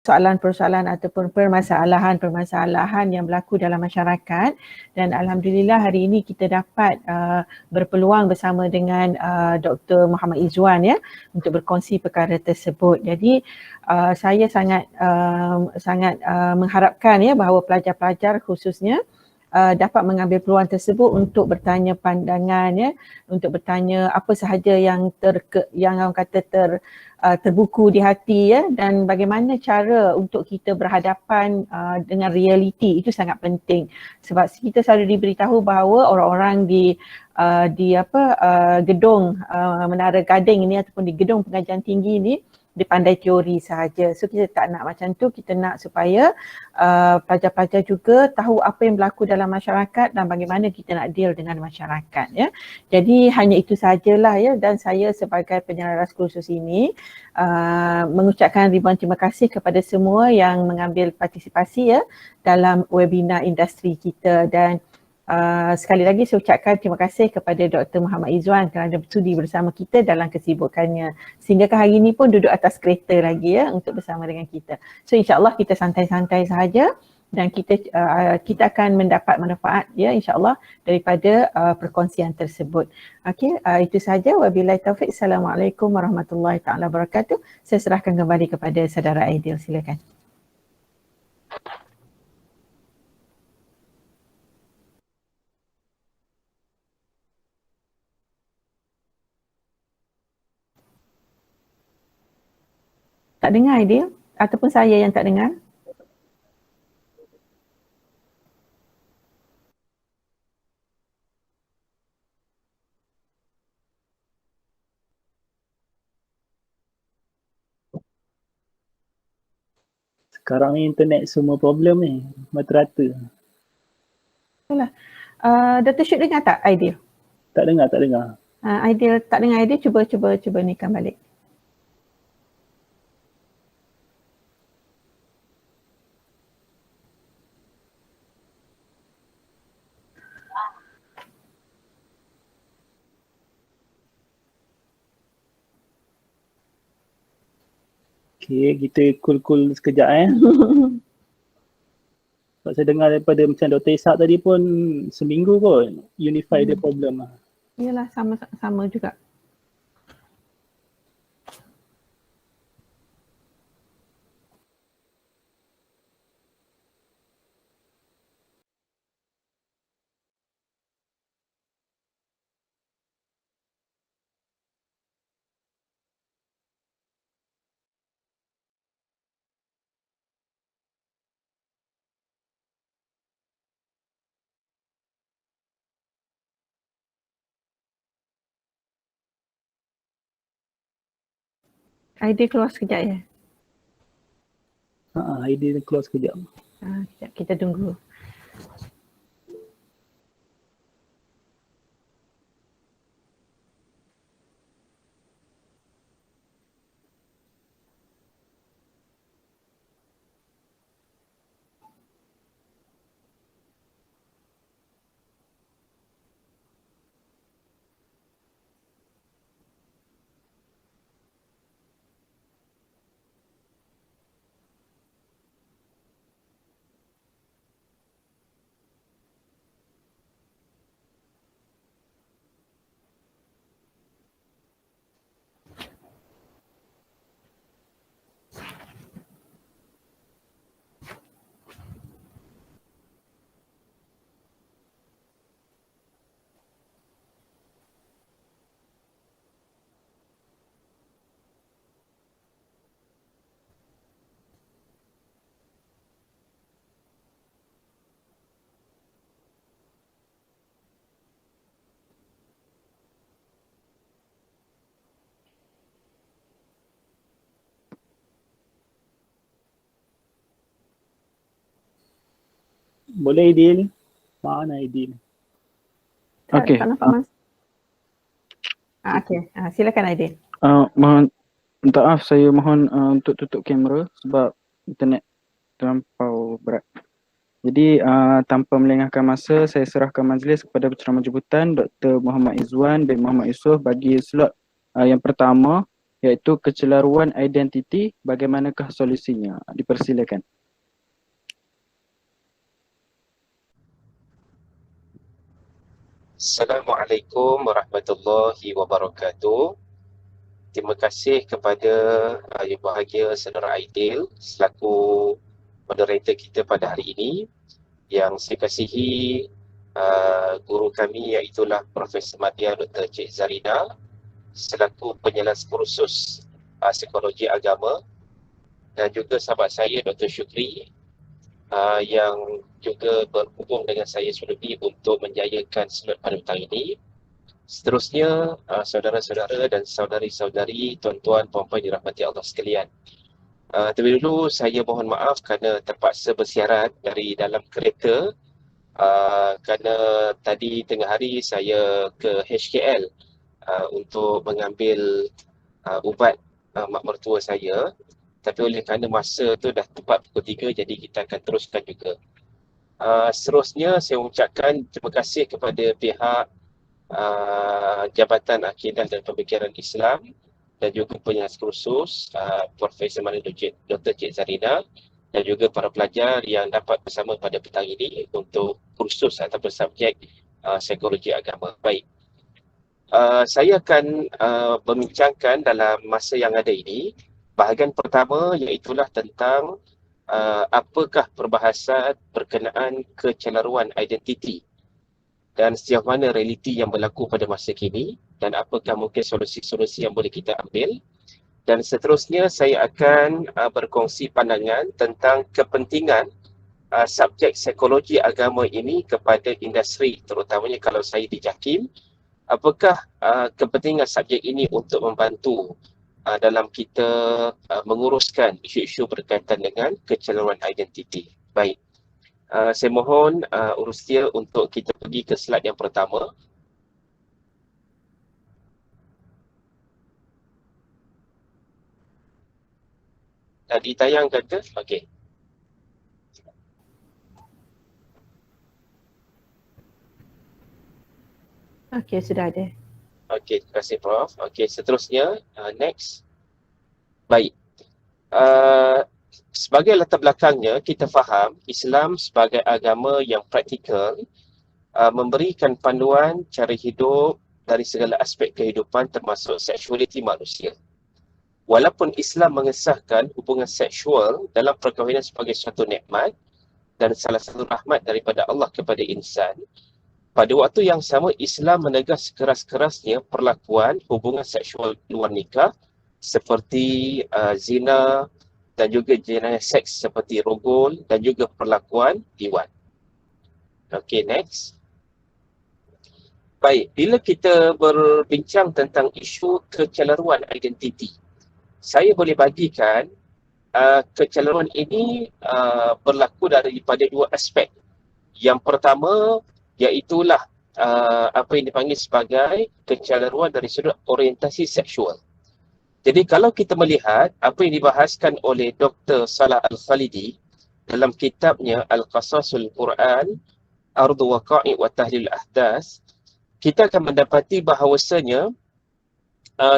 persoalan-persoalan ataupun permasalahan-permasalahan yang berlaku dalam masyarakat, dan alhamdulillah hari ini kita dapat berpeluang bersama dengan Dr. Muhammad Izzuan ya untuk berkongsi perkara tersebut. Jadi saya sangat mengharapkan ya bahawa pelajar-pelajar khususnya dapat mengambil peluang tersebut untuk bertanya pandangan ya, untuk bertanya apa sahaja yang orang kata terbuku di hati ya, dan bagaimana cara untuk kita berhadapan dengan realiti itu sangat penting, sebab kita selalu diberitahu bahawa orang-orang di gedung Menara Gading ini ataupun di gedung pengajian tinggi ini dia pandai teori sahaja. So kita tak nak macam tu, kita nak supaya pelajar-pelajar juga tahu apa yang berlaku dalam masyarakat dan bagaimana kita nak deal dengan masyarakat ya. Jadi hanya itu sahajalah ya, dan saya sebagai penyelaras kursus ini mengucapkan ribuan terima kasih kepada semua yang mengambil partisipasi ya dalam webinar industri kita, dan sekali lagi saya ucapkan terima kasih kepada Dr. Muhammad Izzuan kerana bersudi bersama kita dalam kesibukannya. Sehingga hari ini pun duduk atas kereta lagi ya untuk bersama dengan kita. So insyaAllah kita santai-santai sahaja dan kita akan mendapat manfaat ya insyaAllah daripada perkongsian tersebut. Okey, itu sahaja. Wabillahi taufiq. Assalamualaikum warahmatullahi taala wabarakatuh. Saya serahkan kembali kepada saudara Aidil, silakan. Tak dengar dia ataupun saya yang tak dengar? Sekarang ni internet semua problem ni, mata-rata. Itulah. Dr. Syuk dengar tak Aidil? Tak dengar. Aidil tak dengar, Aidil cuba nikan balik. Okay, kita cool sekejap Sebab saya dengar daripada macam Dr. Ishak tadi pun seminggu kot unify the problem. Yalah, sama juga. Aidil keluar sekejap ya? Aidil keluar sekejap. Sekejap, kita tunggu. Boleh Aidil? Mana Aidil? Okay. Tak nampak mas. Okay, silakan Aidil. Mohon minta maaf, saya mohon untuk tutup kamera sebab internet terlampau berat. Jadi tanpa melengahkan masa, saya serahkan majlis kepada penceramah jemputan Dr. Muhammad Izzuan bin Muhammad Yusof bagi slot yang pertama iaitu kecelaruan identiti, bagaimanakah solusinya? Dipersilakan. Assalamualaikum warahmatullahi wabarakatuh. Terima kasih kepada Yang Bahagia Saudara Aidil selaku moderator kita pada hari ini. Yang saya kasihi guru kami iaitulah Profesor Madya Dr. Cik Zarina selaku penjelas kursus psikologi agama, dan juga sahabat saya Dr. Syukri yang juga berhubung dengan saya sebelum ini untuk menjayakan slot pada petang ini. Seterusnya, saudara-saudara dan saudari-saudari, tuan-tuan, puan-puan dirahmati Allah sekalian. Terlebih dulu saya mohon maaf kerana terpaksa bersiaran dari dalam kereta kerana tadi tengah hari saya ke HKL untuk mengambil ubat mak mertua saya. Tapi oleh kerana masa tu dah tepat pukul 3, jadi kita akan teruskan juga. Seterusnya saya ucapkan terima kasih kepada pihak Jabatan Akidah dan Pemikiran Islam dan juga penyelas kursus Profesor Madya Dr. Cik Zarina dan juga para pelajar yang dapat bersama pada petang ini untuk kursus atau subjek psikologi agama. Baik. Saya akan membincangkan dalam masa yang ada ini bahagian pertama, iaitulah tentang apakah perbahasan berkenaan kecelaruan identiti dan sejauh mana realiti yang berlaku pada masa kini dan apakah mungkin solusi-solusi yang boleh kita ambil. Dan seterusnya saya akan berkongsi pandangan tentang kepentingan subjek psikologi agama ini kepada industri, terutamanya kalau saya di JAKIM. Apakah kepentingan subjek ini untuk membantu dalam kita menguruskan isu-isu berkaitan dengan kecelaruan identiti. Baik. Saya mohon urus dia untuk kita pergi ke slide yang pertama. Dah ditayangkan ke? Okey. Okey, sudah ada. Okey, terima kasih Prof. Okey, seterusnya next. Baik. Sebagai latar belakangnya, kita faham Islam sebagai agama yang praktikal memberikan panduan cara hidup dari segala aspek kehidupan termasuk seksualiti manusia. Walaupun Islam mengesahkan hubungan seksual dalam perkahwinan sebagai suatu nikmat dan salah satu rahmat daripada Allah kepada insan, pada waktu yang sama Islam menegas keras-kerasnya perlakuan hubungan seksual luar nikah seperti zina dan juga jenayah seks seperti rogol dan juga perlakuan liwat. Okey, next. Baik, bila kita berbincang tentang isu kecelaruan identiti, saya boleh bagikan kecelaruan ini berlaku daripada dua aspek. Yang pertama iaitulah apa yang dipanggil sebagai kecelaruan dari sudut orientasi seksual. Jadi kalau kita melihat apa yang dibahaskan oleh Dr. Salah Al-Khalidi dalam kitabnya Al-Qasasul Quran, Ardu Waqa'i' wa Tahlil Ahdas, kita akan mendapati bahawasanya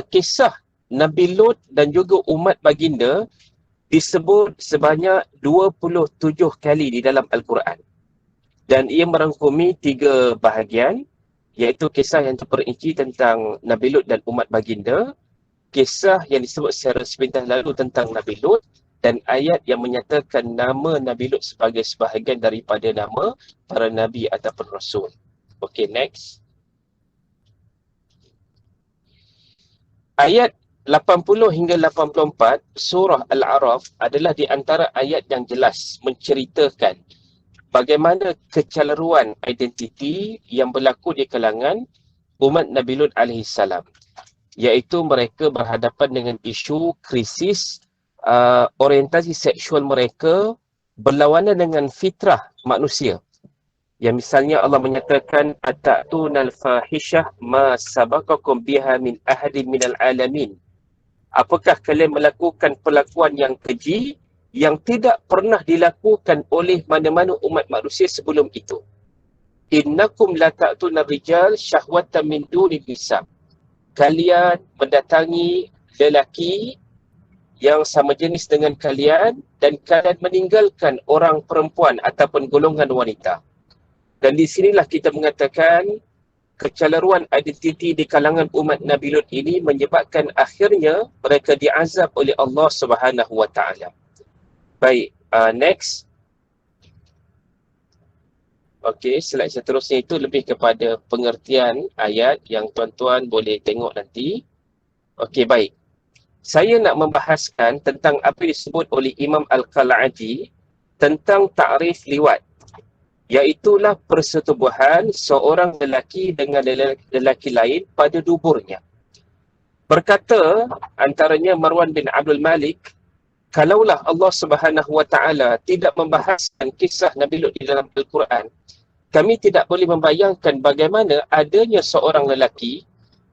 kisah Nabi Lut dan juga umat baginda disebut sebanyak 27 kali di dalam Al-Quran. Dan ia merangkumi 3 bahagian, iaitu kisah yang terperinci tentang Nabi Lut dan umat baginda, kisah yang disebut secara sepintas lalu tentang Nabi Lut, dan ayat yang menyatakan nama Nabi Lut sebagai sebahagian daripada nama para Nabi ataupun Rasul. Okey, next. Ayat 80 hingga 84 surah Al-A'raf adalah di antara ayat yang jelas menceritakan bagaimana kecelaruan identiti yang berlaku di kalangan umat Nabi Lut alaihissalam, iaitu mereka berhadapan dengan isu krisis orientasi seksual mereka berlawanan dengan fitrah manusia. Yang misalnya Allah menyatakan ata'tunal fahishah ma sabaqakum biha min ahadin minal alamin. Apakah kalian melakukan perlakuan yang keji yang tidak pernah dilakukan oleh mana-mana umat manusia sebelum itu? Innakum la ta'tunar rijal syahwatan min dunil nisa. Kalian mendatangi lelaki yang sama jenis dengan kalian dan kalian meninggalkan orang perempuan ataupun golongan wanita. Dan di sinilah kita mengatakan kecelaruan identiti di kalangan umat Nabi Lut ini menyebabkan akhirnya mereka diazab oleh Allah Subhanahu wa taala. Baik, next. Okey, slide seterusnya itu lebih kepada pengertian ayat yang tuan-tuan boleh tengok nanti. Okey, baik. Saya nak membahaskan tentang apa disebut oleh Imam Al-Qal'adi tentang ta'rif liwat. Iaitulah persetubuhan seorang lelaki dengan lelaki lain pada duburnya. Berkata antaranya Marwan bin Abdul Malik, kalaulah Allah Subhanahu wa taala tidak membahaskan kisah Nabi Lut di dalam Al-Quran, kami tidak boleh membayangkan bagaimana adanya seorang lelaki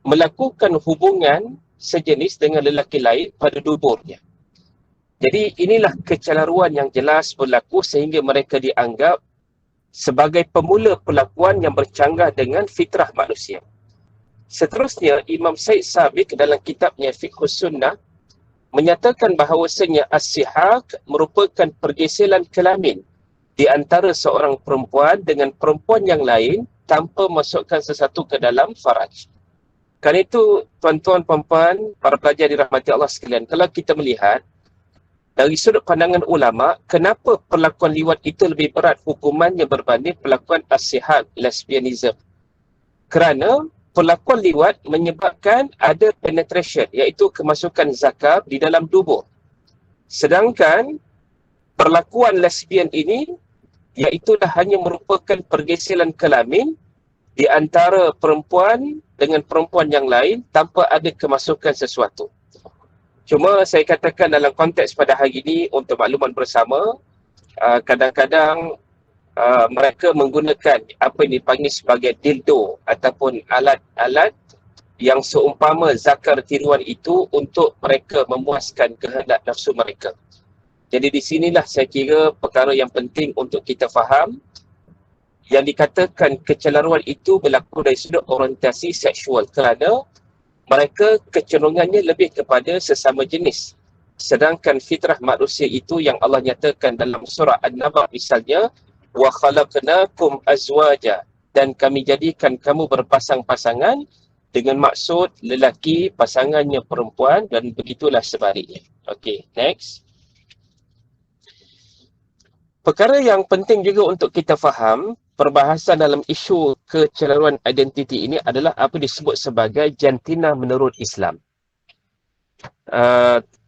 melakukan hubungan sejenis dengan lelaki lain pada duburnya. Jadi inilah kecelaruan yang jelas berlaku sehingga mereka dianggap sebagai pemula perlakuan yang bercanggah dengan fitrah manusia. Seterusnya, Imam Said Sabiq dalam kitabnya Fiqhus Sunnah menyatakan bahawasanya as-sihaq merupakan pergeseran kelamin di antara seorang perempuan dengan perempuan yang lain tanpa masukkan sesuatu ke dalam faraj. Kerana itu, tuan-tuan, puan-puan, para pelajar dirahmati Allah sekalian, kalau kita melihat dari sudut pandangan ulama, kenapa perlakuan liwat itu lebih berat hukumannya berbanding perlakuan as-sihaq, lesbianism? Kerana perlakuan liwat menyebabkan ada penetration, iaitu kemasukan zakar di dalam tubuh. Sedangkan perlakuan lesbian ini, iaitu dah hanya merupakan pergeseran kelamin di antara perempuan dengan perempuan yang lain tanpa ada kemasukan sesuatu. Cuma saya katakan dalam konteks pada hari ini untuk makluman bersama, kadang-kadang mereka menggunakan apa yang dipanggil sebagai dildo ataupun alat-alat yang seumpama zakar tiruan itu untuk mereka memuaskan kehendak nafsu mereka. Jadi di sinilah saya kira perkara yang penting untuk kita faham. Yang dikatakan kecelaruan itu berlaku dari sudut orientasi seksual kerana mereka kecenderungannya lebih kepada sesama jenis. Sedangkan fitrah manusia itu yang Allah nyatakan dalam surah An-Naba misalnya, wa khalaqnakum azwaja, dan kami jadikan kamu berpasang-pasangan dengan maksud lelaki pasangannya perempuan dan begitulah sebaliknya. Okey, next. Perkara yang penting juga untuk kita faham, perbahasan dalam isu kecelaruan identiti ini adalah apa disebut sebagai jantina menurut Islam.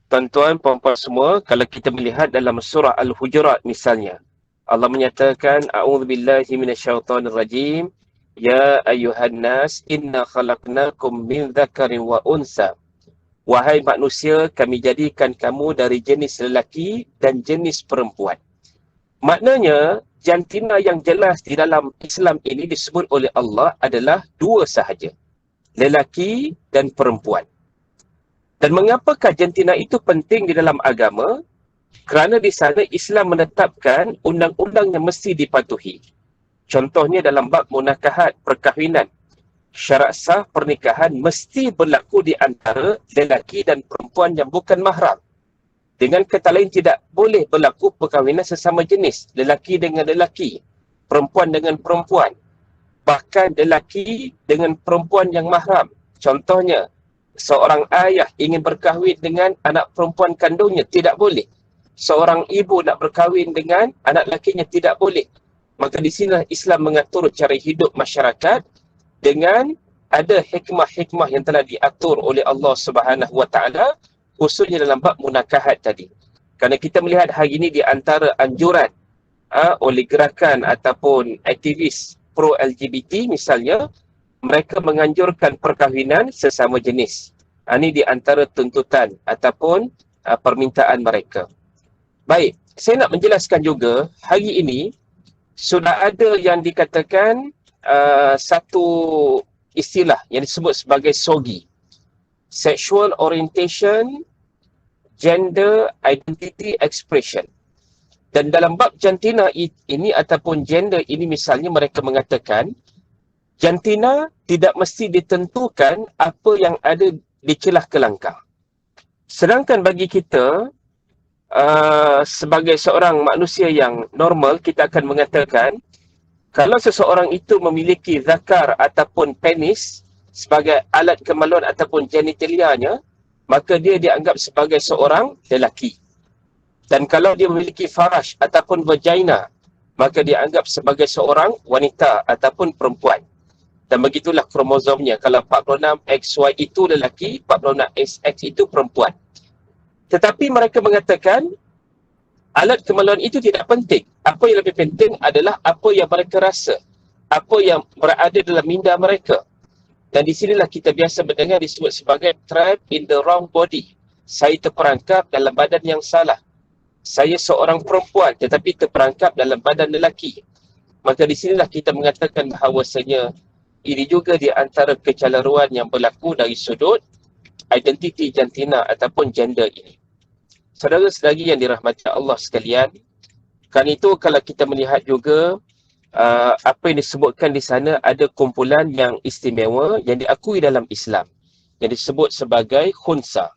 Tuan-tuan, puan-puan semua, kalau kita melihat dalam surah Al-Hujurat misalnya, Allah menyatakan, A'udzubillahi minasyaitonirrajim, Ya ayyuhan nas, inna khalaqnakum min dzakarin wa unsa. Wahai manusia, kami jadikan kamu dari jenis lelaki dan jenis perempuan. Maknanya, jantina yang jelas di dalam Islam ini disebut oleh Allah adalah dua sahaja. Lelaki dan perempuan. Dan mengapakah jantina itu penting di dalam agama? Kerana di sana Islam menetapkan undang-undang yang mesti dipatuhi. Contohnya dalam bab munakahat, perkahwinan. Syarat sah pernikahan mesti berlaku di antara lelaki dan perempuan yang bukan mahram. Dengan kata lain, tidak boleh berlaku perkahwinan sesama jenis. Lelaki dengan lelaki, perempuan dengan perempuan. Bahkan lelaki dengan perempuan yang mahram. Contohnya, seorang ayah ingin berkahwin dengan anak perempuan kandungnya, tidak boleh. Seorang ibu nak berkahwin dengan anak lakinya, tidak boleh. Maka di sini Islam mengatur cara hidup masyarakat dengan ada hikmah-hikmah yang telah diatur oleh Allah Subhanahu Wa Taala, khususnya dalam bab munakahat tadi. Kerana kita melihat hari ini di antara anjuran oleh gerakan ataupun aktivis pro-LGBT misalnya, mereka menganjurkan perkahwinan sesama jenis. Ini di antara tuntutan ataupun permintaan mereka. Baik, saya nak menjelaskan juga hari ini sudah ada yang dikatakan satu istilah yang disebut sebagai SOGI. Sexual Orientation Gender Identity Expression. Dan dalam bab jantina ini ataupun gender ini misalnya mereka mengatakan jantina tidak mesti ditentukan apa yang ada di celah kelangkang. Sedangkan bagi kita, sebagai seorang manusia yang normal, kita akan mengatakan kalau seseorang itu memiliki zakar ataupun penis sebagai alat kemaluan ataupun genitalianya, maka dia dianggap sebagai seorang lelaki. Dan kalau dia memiliki farash ataupun vagina, maka dianggap sebagai seorang wanita ataupun perempuan. Dan begitulah kromosomnya. Kalau 46 XY itu lelaki, 46 XX itu perempuan. Tetapi mereka mengatakan alat kemaluan itu tidak penting. Apa yang lebih penting adalah apa yang mereka rasa, apa yang berada dalam minda mereka. Dan di sinilah kita biasa mendengar disebut sebagai trapped in the wrong body. Saya terperangkap dalam badan yang salah. Saya seorang perempuan tetapi terperangkap dalam badan lelaki. Maka di sinilah kita mengatakan bahawasanya ini juga di antara kecelaruan yang berlaku dari sudut identiti jantina ataupun gender ini. Saudara-saudari yang dirahmati Allah sekalian, kerana itu kalau kita melihat juga apa yang disebutkan di sana, ada kumpulan yang istimewa yang diakui dalam Islam yang disebut sebagai khunsa.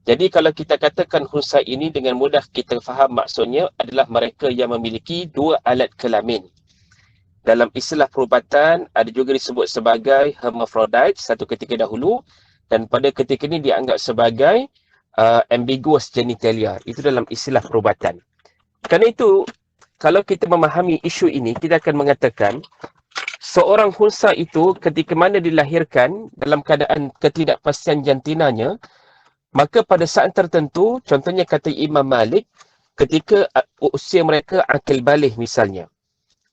Jadi kalau kita katakan khunsa ini, dengan mudah kita faham maksudnya adalah mereka yang memiliki dua alat kelamin. Dalam istilah perubatan ada juga disebut sebagai hermaphrodite satu ketika dahulu, dan pada ketika ini dianggap sebagai ambiguous genitalia. Itu dalam istilah perubatan. Kerana itu, kalau kita memahami isu ini, kita akan mengatakan seorang khunsa itu ketika mana dilahirkan dalam keadaan ketidakpastian jantinanya, maka pada saat tertentu, contohnya kata Imam Malik, ketika usia mereka akil baligh misalnya.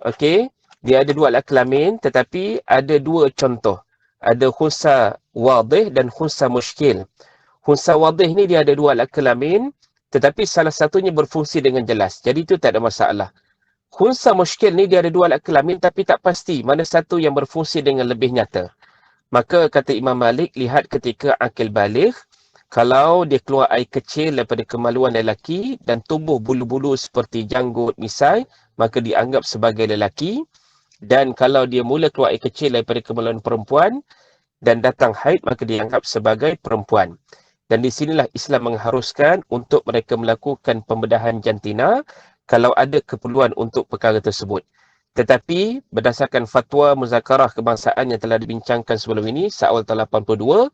Okey, dia ada dua alat kelamin tetapi ada dua contoh. Ada khunsa wadih dan khunsa mushkil. Khunsa wadih ni dia ada dua alat kelamin tetapi salah satunya berfungsi dengan jelas. Jadi itu tak ada masalah. Khunsa mushkil ni dia ada dua alat kelamin tapi tak pasti mana satu yang berfungsi dengan lebih nyata. Maka kata Imam Malik, lihat ketika akil baligh, kalau dia keluar air kecil daripada kemaluan lelaki dan tumbuh bulu-bulu seperti janggut misai, maka dianggap sebagai lelaki. Dan kalau dia mula keluar air kecil daripada kemaluan perempuan dan datang haid, maka dianggap sebagai perempuan. Dan di sinilah Islam mengharuskan untuk mereka melakukan pembedahan jantina kalau ada keperluan untuk perkara tersebut. Tetapi berdasarkan fatwa muzakarah kebangsaan yang telah dibincangkan sebelum ini, Saawal tahun 82,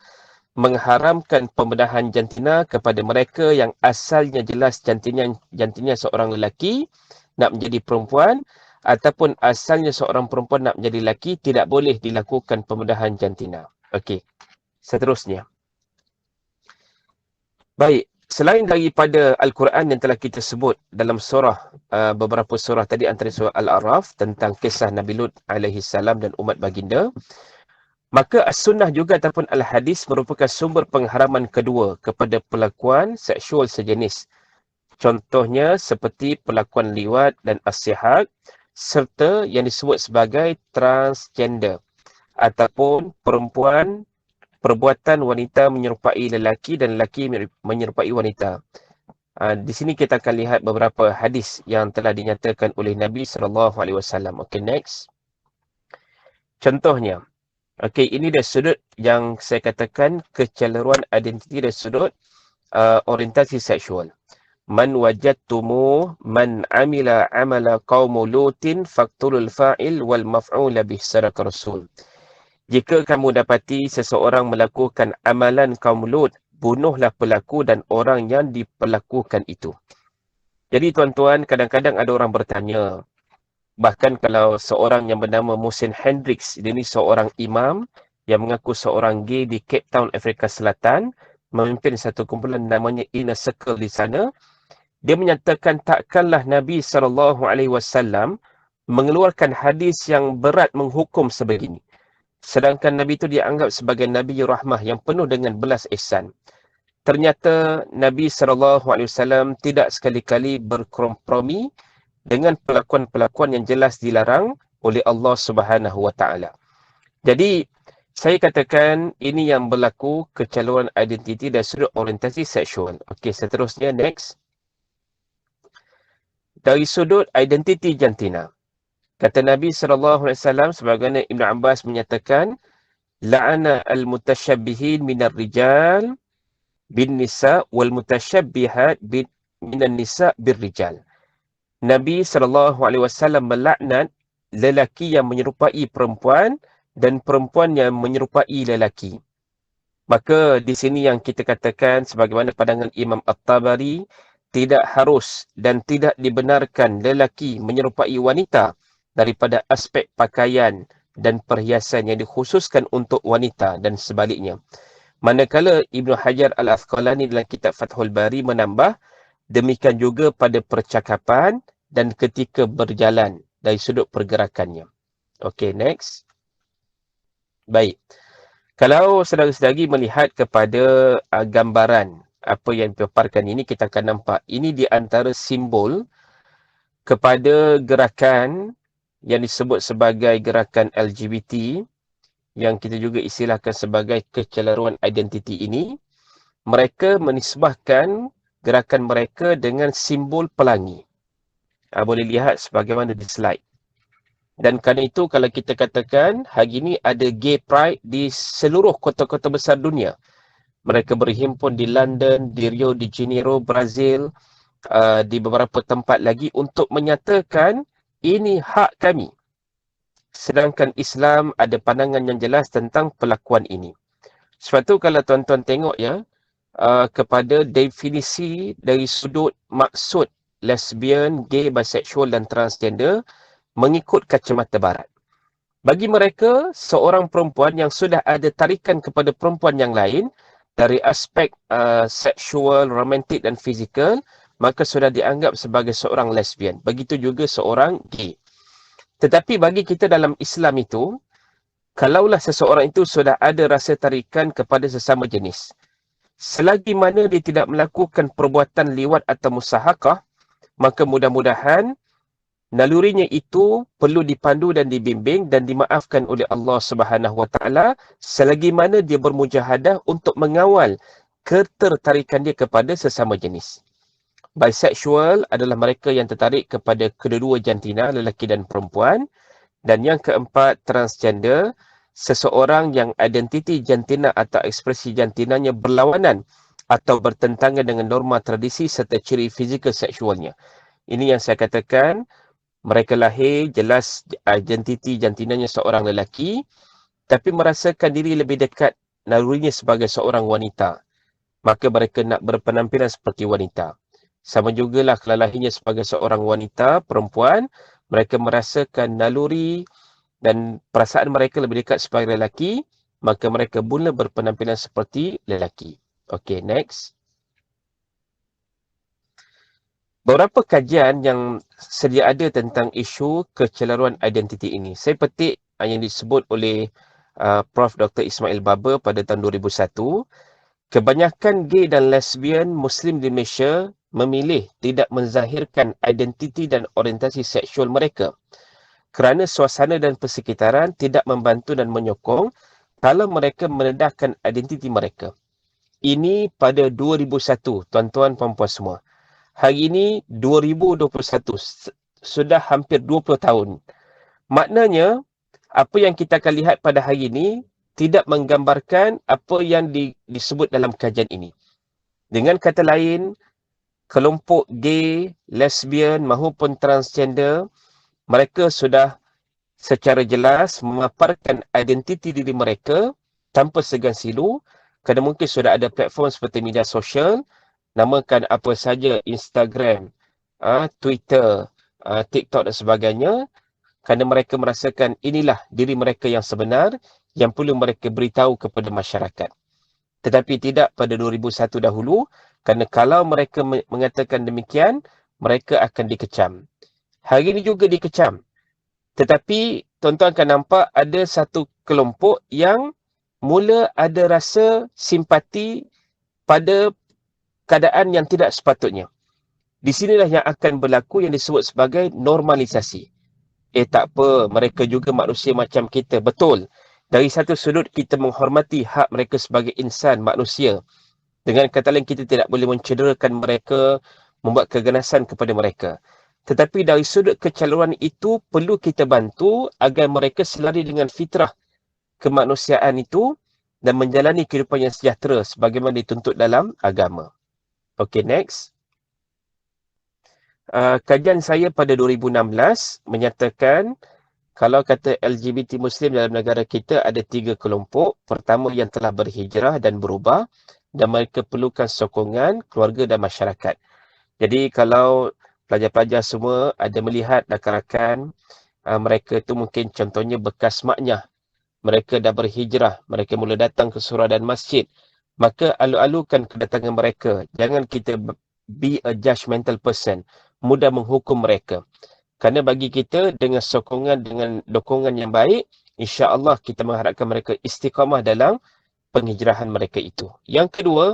mengharamkan pembedahan jantina kepada mereka yang asalnya jelas jantinya seorang lelaki nak menjadi perempuan, ataupun asalnya seorang perempuan nak menjadi lelaki, tidak boleh dilakukan pembedahan jantina. Okey, seterusnya. Baik, selain daripada Al-Quran yang telah kita sebut dalam surah, beberapa surah tadi antara surah Al-A'raf tentang kisah Nabi Lut alaihi salam dan umat baginda, maka As-Sunnah juga ataupun Al-Hadis merupakan sumber pengharaman kedua kepada perlakuan seksual sejenis. Contohnya seperti perlakuan liwat dan as-sihak, serta yang disebut sebagai transgender ataupun perbuatan wanita menyerupai lelaki dan lelaki menyerupai wanita. Di sini kita akan lihat beberapa hadis yang telah dinyatakan oleh Nabi SAW. Okay, next. Contohnya, okay, ini dari sudut yang saya katakan kecelaruan identiti dari sudut orientasi seksual. Man wajadtumu man amila amala qaumu lutin faqtulul fa'il wal maf'ula bih, sadaq Rasul. Jika kamu dapati seseorang melakukan amalan kaum Lut, bunuhlah pelaku dan orang yang diperlakukan itu. Jadi tuan-tuan, kadang-kadang ada orang bertanya, bahkan kalau seorang yang bernama Muhsin Hendricks, dia ni seorang imam yang mengaku seorang gay di Cape Town, Afrika Selatan, memimpin satu kumpulan namanya Inner Circle di sana. Dia menyatakan takkanlah Nabi SAW mengeluarkan hadis yang berat menghukum sebegini. Sedangkan Nabi itu dianggap sebagai Nabi Rahmah yang penuh dengan belas ihsan. Ternyata Nabi SAW tidak sekali-kali berkompromi dengan pelakuan-pelakuan yang jelas dilarang oleh Allah Subhanahu Wa Taala. Jadi saya katakan ini yang berlaku kecelaruan identiti dan sudut orientasi seksual. Okey, seterusnya next. Dari sudut identiti jantina, kata Nabi SAW sebagaimana Ibn Abbas menyatakan, la'ana al-mutashabbihin minar rijal bin nisa wal mutashabbihat minan nisa bir rijal. Nabi SAW melaknat lelaki yang menyerupai perempuan dan perempuan yang menyerupai lelaki. Maka di sini yang kita katakan sebagaimana pandangan Imam At-Tabari, tidak harus dan tidak dibenarkan lelaki menyerupai wanita daripada aspek pakaian dan perhiasan yang dikhususkan untuk wanita dan sebaliknya. Manakala Ibnu Hajar Al-Asqalani dalam kitab Fathul Bari menambah, demikian juga pada percakapan dan ketika berjalan dari sudut pergerakannya. Okey, next. Baik. Kalau saudara-saudari melihat kepada gambaran apa yang dipaparkan ini, kita akan nampak ini di antara simbol kepada gerakan yang disebut sebagai gerakan LGBT, yang kita juga istilahkan sebagai kecelaruan identiti ini. Mereka menisbahkan gerakan mereka dengan simbol pelangi. Boleh lihat sebagaimana di slide. Dan kerana itu kalau kita katakan hari ini ada gay pride di seluruh kota-kota besar dunia. Mereka berhimpun di London, di Rio de Janeiro, Brazil, di beberapa tempat lagi untuk menyatakan ini hak kami. Sedangkan Islam ada pandangan yang jelas tentang pelakuan ini. Sebab tu kalau tuan-tuan tengok ya, kepada definisi dari sudut maksud lesbian, gay, bisexual dan transgender mengikut kacamata barat. Bagi mereka, seorang perempuan yang sudah ada tarikan kepada perempuan yang lain dari aspek seksual, romantik dan fizikal, maka sudah dianggap sebagai seorang lesbian. Begitu juga seorang gay. Tetapi bagi kita dalam Islam itu, kalaulah seseorang itu sudah ada rasa tarikan kepada sesama jenis, selagi mana dia tidak melakukan perbuatan liwat atau musahakah, maka mudah-mudahan nalurinya itu perlu dipandu dan dibimbing dan dimaafkan oleh Allah Subhanahu Wa Taala selagi mana dia bermujahadah untuk mengawal ketertarikan dia kepada sesama jenis. Bisexual adalah mereka yang tertarik kepada kedua-dua jantina, lelaki dan perempuan. Dan yang keempat, transgender, seseorang yang identiti jantina atau ekspresi jantinanya berlawanan atau bertentangan dengan norma tradisi serta ciri fizikal seksualnya. Ini yang saya katakan, mereka lahir jelas identiti jantinanya seorang lelaki, tapi merasakan diri lebih dekat nalurinya sebagai seorang wanita. Maka mereka nak berpenampilan seperti wanita. Sama jugalah kalau lahirnya sebagai seorang wanita, perempuan, mereka merasakan naluri dan perasaan mereka lebih dekat sebagai lelaki, maka mereka mula berpenampilan seperti lelaki. Okey, next. Beberapa kajian yang sedia ada tentang isu kecelaruan identiti ini. Saya petik yang disebut oleh Prof. Dr. Ismail Baber pada tahun 2001. Kebanyakan gay dan lesbian Muslim di Malaysia memilih tidak menzahirkan identiti dan orientasi seksual mereka kerana suasana dan persekitaran tidak membantu dan menyokong kalau mereka mendedahkan identiti mereka. Ini pada 2001, tuan-tuan puan-puan semua. Hari ini 2021, sudah hampir 20 tahun. Maknanya, apa yang kita akan lihat pada hari ini tidak menggambarkan apa yang disebut dalam kajian ini. Dengan kata lain, kelompok gay, lesbian maupun transgender, mereka sudah secara jelas memaparkan identiti diri mereka tanpa segan silu, kerana mungkin sudah ada platform seperti media sosial, namakan apa saja Instagram, Twitter, TikTok dan sebagainya, kerana mereka merasakan inilah diri mereka yang sebenar yang perlu mereka beritahu kepada masyarakat. Tetapi tidak pada 2001 dahulu, kerana kalau mereka mengatakan demikian, mereka akan dikecam. Hari ini juga dikecam. Tetapi tuan-tuan akan nampak ada satu kelompok yang mula ada rasa simpati pada keadaan yang tidak sepatutnya. Di sinilah yang akan berlaku yang disebut sebagai normalisasi. Tak apa, mereka juga manusia macam kita. Betul. Dari satu sudut kita menghormati hak mereka sebagai insan, manusia. Dengan kata lain, kita tidak boleh mencederakan mereka, membuat keganasan kepada mereka. Tetapi dari sudut kecelaruan itu perlu kita bantu agar mereka selari dengan fitrah kemanusiaan itu dan menjalani kehidupan yang sejahtera sebagaimana dituntut dalam agama. Okay, next. Kajian saya pada 2016 menyatakan kalau kata LGBT Muslim dalam negara kita ada 3 kelompok. Pertama, yang telah berhijrah dan berubah dan mereka perlukan sokongan keluarga dan masyarakat. Jadi kalau pelajar-pelajar semua ada melihat rakan-rakan mereka tu mungkin contohnya bekas maknya, mereka dah berhijrah, mereka mula datang ke surau dan masjid, maka alu-alukan kedatangan mereka. Jangan kita be a judgmental person, mudah menghukum mereka. Kerana bagi kita dengan sokongan, dengan dukungan yang baik, insya-Allah kita mengharapkan mereka istiqamah dalam penghijrahan mereka itu. Yang kedua,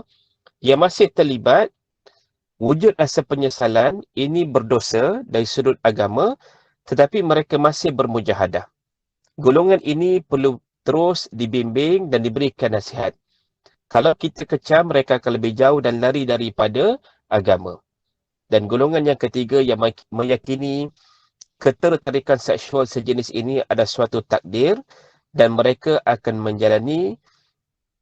yang masih terlibat wujud rasa penyesalan, ini berdosa dari sudut agama, tetapi mereka masih bermujahadah. Golongan ini perlu terus dibimbing dan diberikan nasihat. Kalau kita kecam, mereka akan lebih jauh dan lari daripada agama. Dan golongan yang ketiga yang meyakini ketertarikan seksual sejenis ini ada suatu takdir dan mereka akan menjalani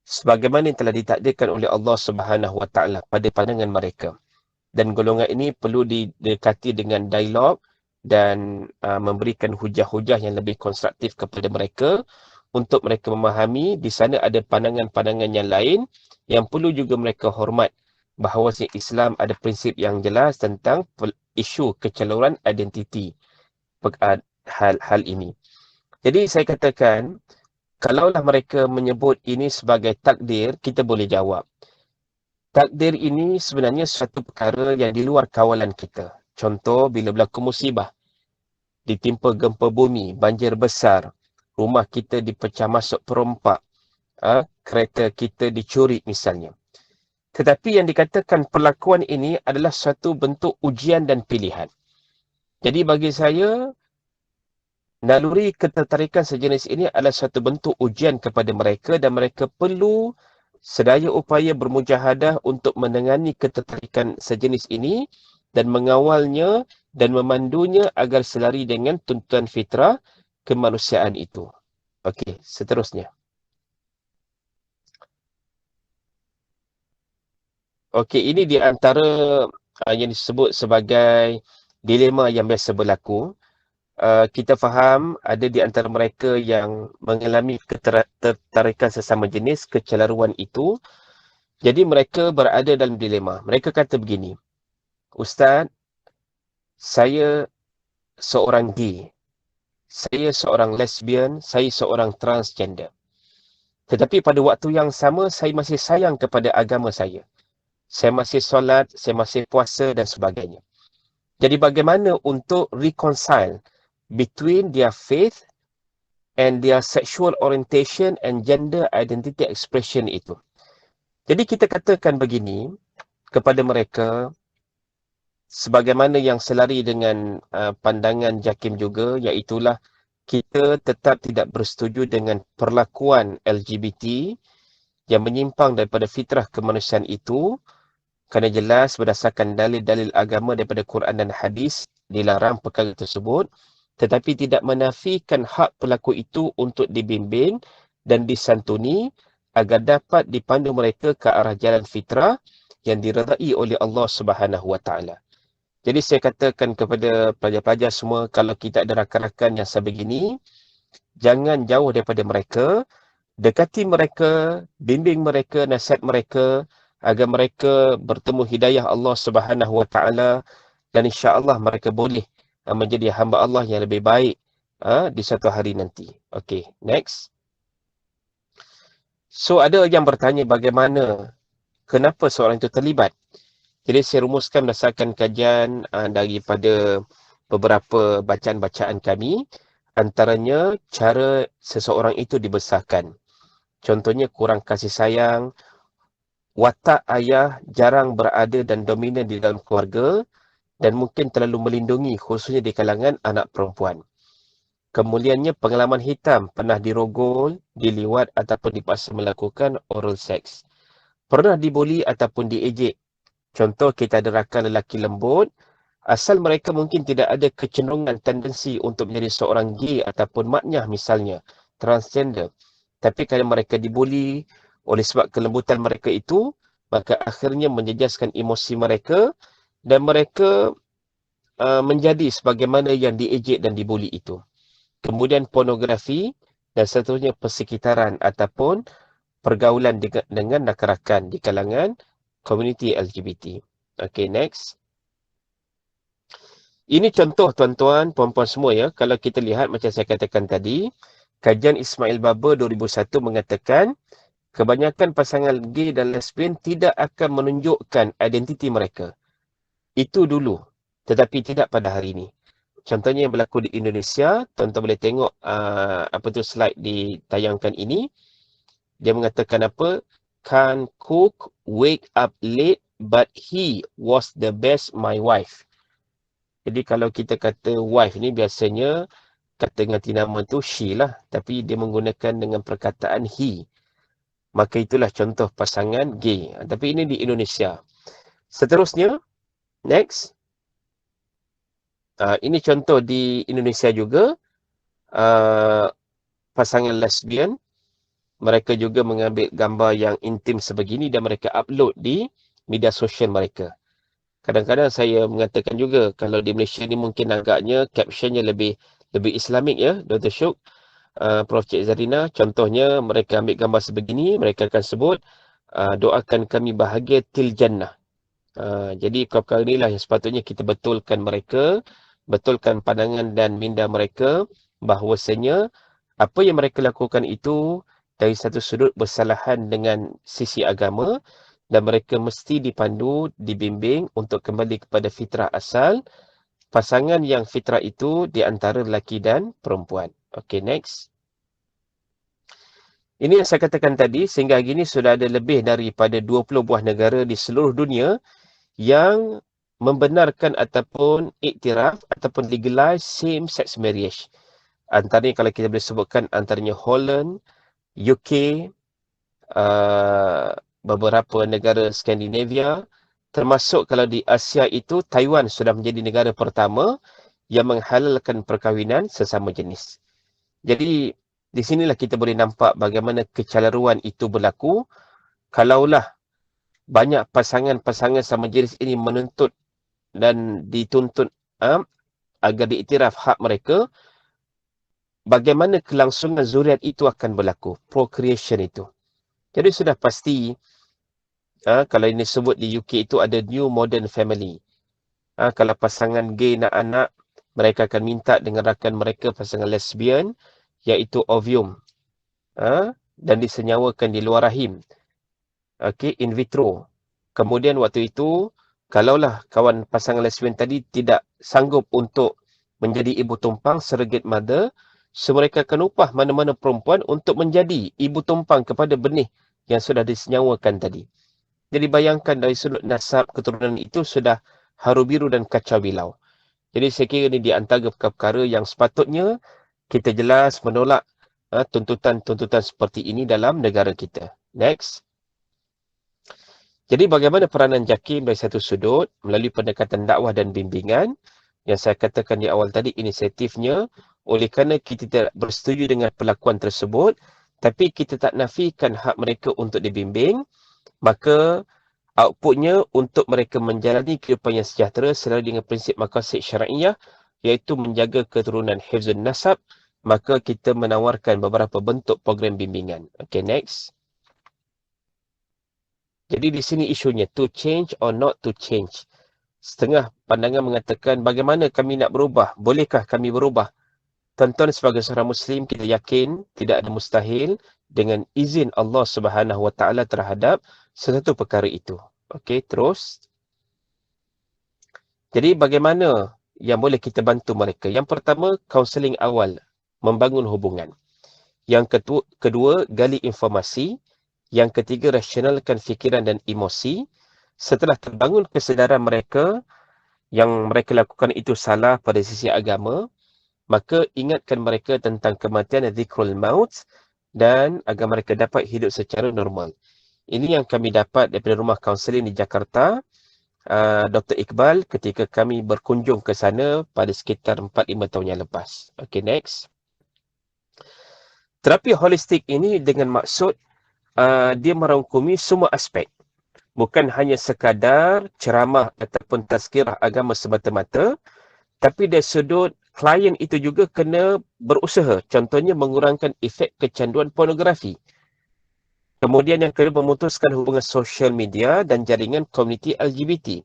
sebagaimana yang telah ditakdirkan oleh Allah Subhanahu Wa Taala pada pandangan mereka. Dan golongan ini perlu didekati dengan dialog dan memberikan hujah-hujah yang lebih konstruktif kepada mereka untuk mereka memahami di sana ada pandangan-pandangan yang lain yang perlu juga mereka hormat, bahawa Islam ada prinsip yang jelas tentang isu keceluruhan identiti hal ini. Jadi saya katakan, kalaulah mereka menyebut ini sebagai takdir, kita boleh jawab. Takdir ini sebenarnya suatu perkara yang di luar kawalan kita. Contoh, bila berlaku musibah, ditimpa gempa bumi, banjir besar, rumah kita dipecah masuk perompak, kereta kita dicuri misalnya. Tetapi yang dikatakan perlakuan ini adalah suatu bentuk ujian dan pilihan. Jadi bagi saya, naluri ketertarikan sejenis ini adalah satu bentuk ujian kepada mereka dan mereka perlu sedaya upaya bermujahadah untuk menangani ketertarikan sejenis ini dan mengawalnya dan memandunya agar selari dengan tuntutan fitrah kemanusiaan itu. Okey, seterusnya. Okey, ini di antara yang disebut sebagai dilema yang biasa berlaku. Kita faham ada di antara mereka yang mengalami ketertarikan sesama jenis, kecelaruan itu. Jadi mereka berada dalam dilema. Mereka kata begini, Ustaz, saya seorang gay, saya seorang lesbian, saya seorang transgender. Tetapi pada waktu yang sama, saya masih sayang kepada agama saya. Saya masih solat, saya masih puasa dan sebagainya. Jadi bagaimana untuk reconcile between their faith and their sexual orientation and gender identity expression itu. Jadi kita katakan begini kepada mereka, sebagaimana yang selari dengan pandangan JAKIM juga, iaitulah kita tetap tidak bersetuju dengan perlakuan LGBT yang menyimpang daripada fitrah kemanusiaan itu, kerana jelas berdasarkan dalil-dalil agama daripada Quran dan hadis dilarang perkara tersebut, tetapi tidak menafikan hak pelaku itu untuk dibimbing dan disantuni agar dapat dipandu mereka ke arah jalan fitrah yang diredai oleh Allah Subhanahu Wa Taala. Jadi saya katakan kepada pelajar-pelajar semua, kalau kita ada rakan-rakan yang sebegini, jangan jauh daripada mereka, dekati mereka, bimbing mereka, nasihat mereka, agar mereka bertemu hidayah Allah Subhanahu Wa Taala dan insya-Allah mereka boleh menjadi hamba Allah yang lebih baik di suatu hari nanti. Okey, next. So ada yang bertanya bagaimana, kenapa seorang itu terlibat? Jadi saya rumuskan berdasarkan kajian daripada beberapa bacaan-bacaan kami, antaranya cara seseorang itu dibesarkan. Contohnya kurang kasih sayang, watak ayah jarang berada dan dominan di dalam keluarga dan mungkin terlalu melindungi khususnya di kalangan anak perempuan. Kemudiannya pengalaman hitam, pernah dirogol, diliwat ataupun dipaksa melakukan oral sex. Pernah dibuli ataupun diejek. Contoh, kita ada rakan lelaki lembut, asal mereka mungkin tidak ada kecenderungan tendensi untuk menjadi seorang gay ataupun maknyah misalnya, transgender. Tapi kalau mereka dibuli oleh sebab kelembutan mereka itu, maka akhirnya menjejaskan emosi mereka dan mereka menjadi sebagaimana yang diejek dan dibuli itu. Kemudian pornografi dan seterusnya persekitaran ataupun pergaulan dengan rakan-rakan di kalangan komuniti LGBT. Okay, next. Ini contoh tuan-tuan, puan-puan semua ya. Kalau kita lihat macam saya katakan tadi, kajian Ismail Baber 2001 mengatakan kebanyakan pasangan gay dan lesbian tidak akan menunjukkan identiti mereka. Itu dulu, tetapi tidak pada hari ini. Contohnya yang berlaku di Indonesia, tuan-tuan boleh tengok slide ditayangkan ini. Dia mengatakan apa? Can't cook, wake up late, but he was the best my wife. Jadi kalau kita kata wife ni biasanya kata ganti nama tu she lah. Tapi dia menggunakan dengan perkataan he. Maka itulah contoh pasangan gay. Tapi ini di Indonesia. Seterusnya, next. Ini contoh di Indonesia juga. Pasangan lesbian. Mereka juga mengambil gambar yang intim sebegini dan mereka upload di media sosial mereka. Kadang-kadang saya mengatakan juga kalau di Malaysia ni mungkin agaknya captionnya lebih Islamik ya, Dr. Syuk, Prof. Cik Zarina. Contohnya mereka ambil gambar sebegini, mereka akan sebut doakan kami bahagia til jannah. Jadi perkara inilah yang sepatutnya kita betulkan mereka, betulkan pandangan dan minda mereka bahawasanya apa yang mereka lakukan itu dari satu sudut bersalahan dengan sisi agama dan mereka mesti dipandu, dibimbing untuk kembali kepada fitrah asal. Pasangan yang fitrah itu di antara lelaki dan perempuan. Okay, next. Ini yang saya katakan tadi, sehingga hari ini sudah ada lebih daripada 20 buah negara di seluruh dunia yang membenarkan ataupun iktiraf ataupun legalize same-sex marriage. Antaranya kalau kita boleh sebutkan antaranya Holland, UK, beberapa negara Skandinavia, termasuk kalau di Asia itu Taiwan sudah menjadi negara pertama yang menghalalkan perkahwinan sesama jenis. Jadi di sinilah kita boleh nampak bagaimana kecelaruan itu berlaku. Kalaulah banyak pasangan-pasangan sama jenis ini menuntut dan dituntut agar diiktiraf hak mereka, bagaimana kelangsungan zuriat itu akan berlaku, procreation itu. Jadi sudah pasti kalau ini sebut di UK itu ada new modern family. Kalau pasangan gay nak anak, mereka akan minta dengan rakan mereka pasangan lesbian, iaitu ovum, dan disenyawakan di luar rahim. Okay, in vitro. Kemudian waktu itu, kalaulah kawan pasangan lesbian tadi tidak sanggup untuk menjadi ibu tumpang, surrogate mother, so mereka akan upah mana-mana perempuan untuk menjadi ibu tumpang kepada benih yang sudah disenyawakan tadi. Jadi bayangkan dari sudut nasab keturunan itu sudah haru biru dan kacau bilau. Jadi saya kira ini di antara perkara yang sepatutnya kita jelas menolak tuntutan-tuntutan seperti ini dalam negara kita. Next. Jadi bagaimana peranan JAKIM dari satu sudut melalui pendekatan dakwah dan bimbingan yang saya katakan di awal tadi, inisiatifnya oleh kerana kita tidak bersetuju dengan perlakuan tersebut tapi kita tak nafikan hak mereka untuk dibimbing, maka outputnya untuk mereka menjalani kehidupan yang sejahtera selalu dengan prinsip maqasid syar'iyah, iaitu menjaga keturunan hifzun nasab, maka kita menawarkan beberapa bentuk program bimbingan. Okay, next. Jadi di sini isunya, to change or not to change. Setengah pandangan mengatakan bagaimana kami nak berubah, bolehkah kami berubah? Tuan-tuan sebagai seorang Muslim, kita yakin tidak ada mustahil dengan izin Allah Subhanahu Wa Taala terhadap sesuatu perkara itu. Okey, terus. Jadi bagaimana yang boleh kita bantu mereka? Yang pertama, kaunseling awal, membangun hubungan. Yang kedua, gali informasi. Yang ketiga, rasionalkan fikiran dan emosi. Setelah terbangun kesedaran mereka, yang mereka lakukan itu salah pada sisi agama, maka ingatkan mereka tentang kematian dzikrul maut dan agar mereka dapat hidup secara normal. Ini yang kami dapat daripada rumah kaunseling di Jakarta, Dr. Iqbal, ketika kami berkunjung ke sana pada sekitar 4-5 tahun yang lepas. Okay, next. Terapi holistik ini dengan maksud dia merangkumi semua aspek. Bukan hanya sekadar ceramah ataupun tazkirah agama semata-mata, tapi dari sudut klien itu juga kena berusaha. Contohnya mengurangkan efek kecanduan pornografi. Kemudian yang kedua, memutuskan hubungan sosial media dan jaringan komuniti LGBT.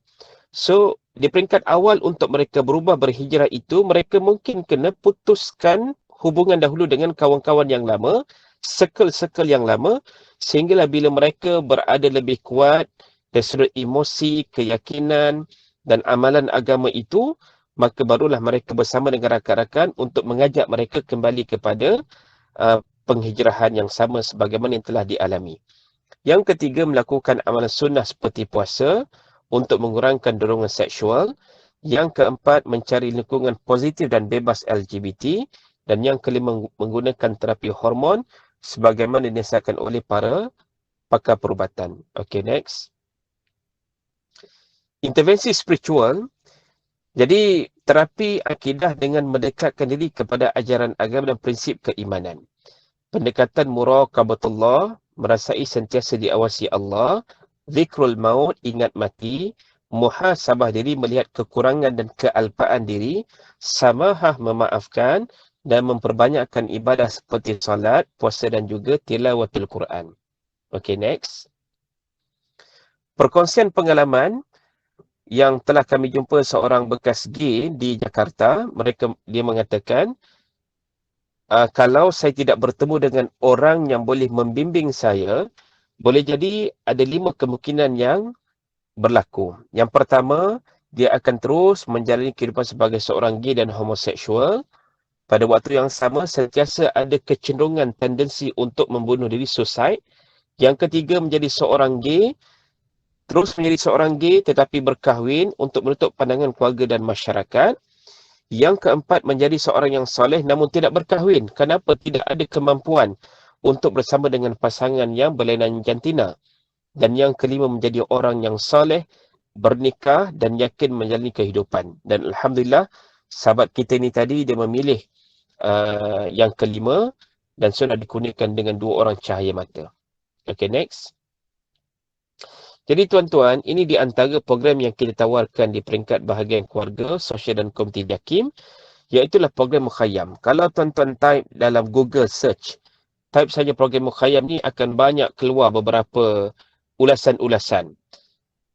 So, di peringkat awal untuk mereka berubah berhijrah itu, mereka mungkin kena putuskan hubungan dahulu dengan kawan-kawan yang lama, circle-circle yang lama, sehinggalah bila mereka berada lebih kuat dari sudut emosi, keyakinan dan amalan agama itu, maka barulah mereka bersama dengan rakan-rakan untuk mengajak mereka kembali kepada penghijrahan yang sama sebagaimana yang telah dialami. Yang ketiga, melakukan amalan sunnah seperti puasa untuk mengurangkan dorongan seksual. Yang keempat, mencari lingkungan positif dan bebas LGBT. Dan yang kelima, menggunakan terapi hormon sebagaimana dinasihatkan oleh para pakar perubatan. Okay, next. Intervensi spiritual. Jadi, terapi akidah dengan mendekatkan diri kepada ajaran agama dan prinsip keimanan. Pendekatan muraqabatullah, merasai sentiasa diawasi Allah, zikrul maut, ingat mati, muhasabah diri, melihat kekurangan dan kealpaan diri, samahah, memaafkan, dan memperbanyakkan ibadah seperti salat, puasa dan juga tilawatul Quran. Okay, next. Perkongsian pengalaman yang telah kami jumpa seorang bekas gay di Jakarta. Dia mengatakan, kalau saya tidak bertemu dengan orang yang boleh membimbing saya, boleh jadi ada 5 kemungkinan yang berlaku. Yang pertama, dia akan terus menjalani kehidupan sebagai seorang gay dan homoseksual. Pada waktu yang sama, sentiasa ada kecenderungan tendensi untuk membunuh diri, suicide. Yang ketiga, menjadi seorang gay, terus menjadi seorang gay tetapi berkahwin untuk menutup pandangan keluarga dan masyarakat. Yang keempat, menjadi seorang yang soleh namun tidak berkahwin. Kenapa? Tidak ada kemampuan untuk bersama dengan pasangan yang berlainan jantina. Dan yang kelima, menjadi orang yang soleh, bernikah dan yakin menjalani kehidupan. Dan Alhamdulillah, sahabat kita ini tadi dia memilih yang kelima dan sudah dikurniakan dengan 2 orang cahaya mata. Okay, next. Jadi tuan-tuan, ini di antara program yang kita tawarkan di peringkat bahagian keluarga, sosial dan komuniti JAKIM, iaitulah program Mukhayyam. Kalau tuan-tuan type dalam Google search, type saja program Mukhayyam ni, akan banyak keluar beberapa ulasan-ulasan.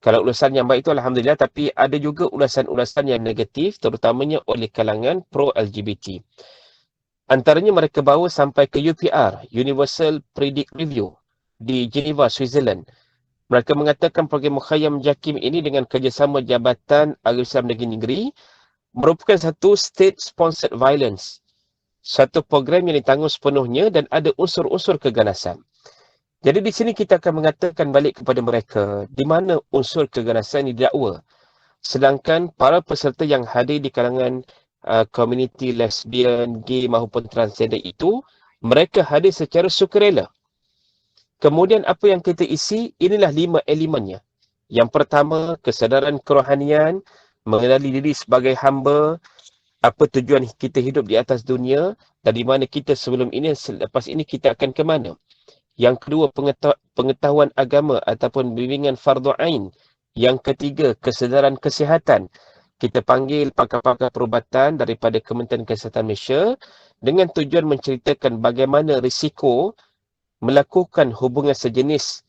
Kalau ulasan yang baik itu Alhamdulillah, tapi ada juga ulasan-ulasan yang negatif, terutamanya oleh kalangan pro-LGBT. Antaranya mereka bawa sampai ke UPR, Universal Predict Review, di Geneva, Switzerland. Mereka mengatakan program Mukhayyam JAKIM ini dengan kerjasama Jabatan Agama Islam Negeri merupakan satu state-sponsored violence. Satu program yang ditanggung sepenuhnya dan ada unsur-unsur keganasan. Jadi di sini kita akan mengatakan balik kepada mereka di mana unsur keganasan ini didakwa. Sedangkan para peserta yang hadir di kalangan komuniti lesbian, gay maupun transgender itu, mereka hadir secara sukarela. Kemudian apa yang kita isi, inilah 5 elemennya. Yang pertama, kesedaran kerohanian, mengenali diri sebagai hamba, apa tujuan kita hidup di atas dunia, dan di mana kita sebelum ini, selepas ini kita akan ke mana. Yang kedua, pengetahuan agama ataupun bimbingan fardu ain. Yang ketiga, kesedaran kesihatan. Kita panggil pakar-pakar perubatan daripada Kementerian Kesihatan Malaysia dengan tujuan menceritakan bagaimana risiko melakukan hubungan sejenis,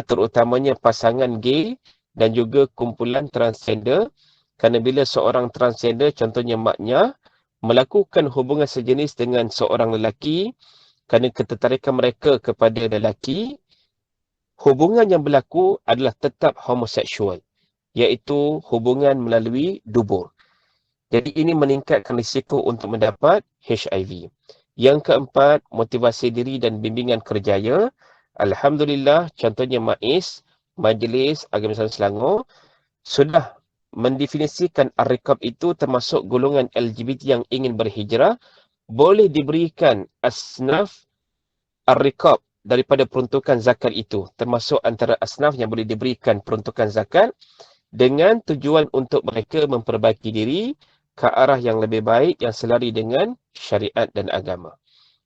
terutamanya pasangan gay dan juga kumpulan transgender. Kerana bila seorang transgender, contohnya maknya, melakukan hubungan sejenis dengan seorang lelaki, kerana ketertarikan mereka kepada lelaki, hubungan yang berlaku adalah tetap homoseksual, iaitu hubungan melalui dubur. Jadi ini meningkatkan risiko untuk mendapat HIV. Yang keempat, motivasi diri dan bimbingan kerjaya. Alhamdulillah, contohnya MAIS, Majlis Agama Islam Selangor, sudah mendefinisikan Ar-Riqab itu termasuk golongan LGBT yang ingin berhijrah, boleh diberikan asnaf Ar-Riqab daripada peruntukan zakat itu. Termasuk antara asnaf yang boleh diberikan peruntukan zakat dengan tujuan untuk mereka memperbaiki diri ke arah yang lebih baik yang selari dengan syariat dan agama.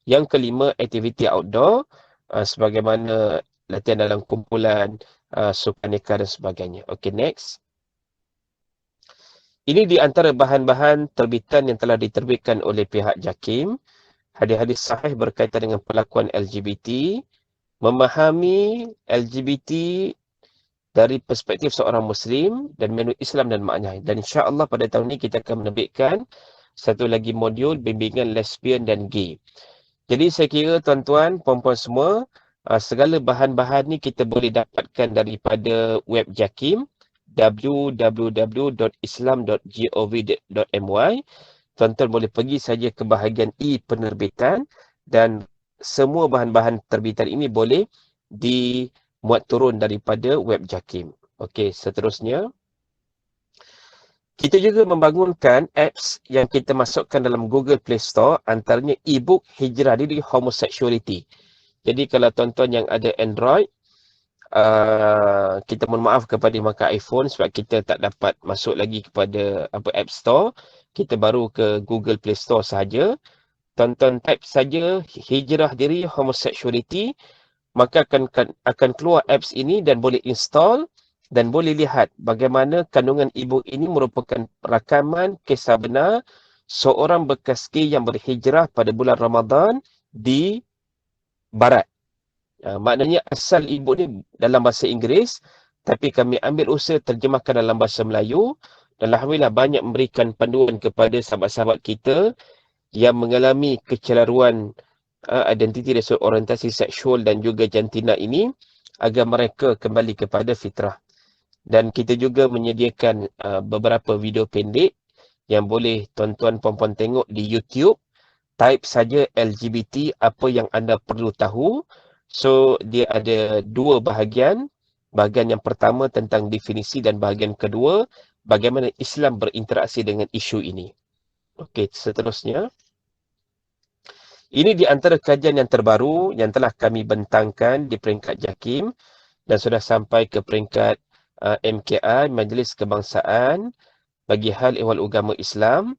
Yang kelima, aktiviti outdoor sebagaimana latihan dalam kumpulan, sukaneka dan sebagainya. Okey, next. Ini di antara bahan-bahan terbitan yang telah diterbitkan oleh pihak JAKIM. Hadis-hadis sahih berkaitan dengan perlakuan LGBT, memahami LGBT dari perspektif seorang Muslim dan menu Islam dan maknanya. Dan insya-Allah pada tahun ini kita akan menerbitkan satu lagi modul bimbingan lesbian dan gay. Jadi saya kira tuan-tuan, puan-puan semua, segala bahan-bahan ni kita boleh dapatkan daripada web JAKIM, www.islam.gov.my. Tuan-tuan boleh pergi saja ke bahagian e-penerbitan dan semua bahan-bahan terbitan ini boleh dimuat turun daripada web JAKIM. Okey, seterusnya. Kita juga membangunkan apps yang kita masukkan dalam Google Play Store, antaranya e-book Hijrah Diri Homosexuality. Jadi kalau tuan-tuan yang ada Android, kita mohon maaf kepada yang pakai iPhone sebab kita tak dapat masuk lagi kepada App Store. Kita baru ke Google Play Store sahaja. Tuan-tuan type saja Hijrah Diri Homosexuality, maka akan keluar apps ini dan boleh install dan boleh lihat bagaimana kandungan e-book ini merupakan rakaman kisah benar seorang bekas gay yang berhijrah pada bulan Ramadan di Barat. Maknanya asal e-book ni dalam bahasa Inggeris, tapi kami ambil usaha terjemahkan dalam bahasa Melayu dan alhamdulillah banyak memberikan panduan kepada sahabat-sahabat kita yang mengalami kecelaruan identiti dan orientasi seksual dan juga jantina ini agar mereka kembali kepada fitrah. Dan kita juga menyediakan beberapa video pendek yang boleh tuan-tuan puan-puan tengok di YouTube. Type saja LGBT apa yang anda perlu tahu. So dia ada dua bahagian. Bahagian yang pertama tentang definisi dan bahagian kedua bagaimana Islam berinteraksi dengan isu ini. Okey, seterusnya. Ini di antara kajian yang terbaru yang telah kami bentangkan di peringkat JAKIM dan sudah sampai ke peringkat MKI, Majlis Kebangsaan bagi Hal Ehwal Agama Islam,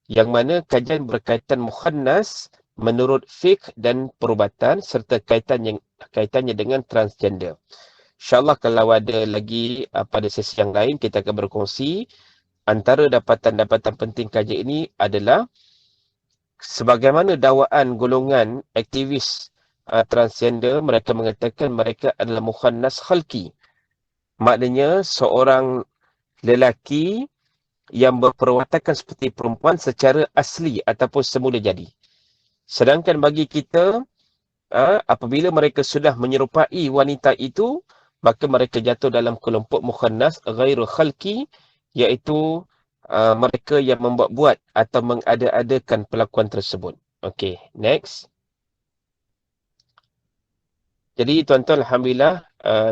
yang mana kajian berkaitan mukhannas menurut fiqh dan perubatan serta kaitannya dengan transgender. InsyaAllah kalau ada lagi pada sesi yang lain kita akan berkongsi. Antara dapatan-dapatan penting kajian ini adalah sebagaimana dakwaan golongan aktivis transgender, mereka mengatakan mereka adalah mukhannas khalqi. Maknanya seorang lelaki yang berperwatakan seperti perempuan secara asli ataupun semula jadi. Sedangkan bagi kita, apabila mereka sudah menyerupai wanita itu, maka mereka jatuh dalam kelompok mukhannas ghairu khalqi, iaitu mereka yang membuat-buat atau mengada-adakan pelakuan tersebut. Okey, next. Jadi tuan-tuan, alhamdulillah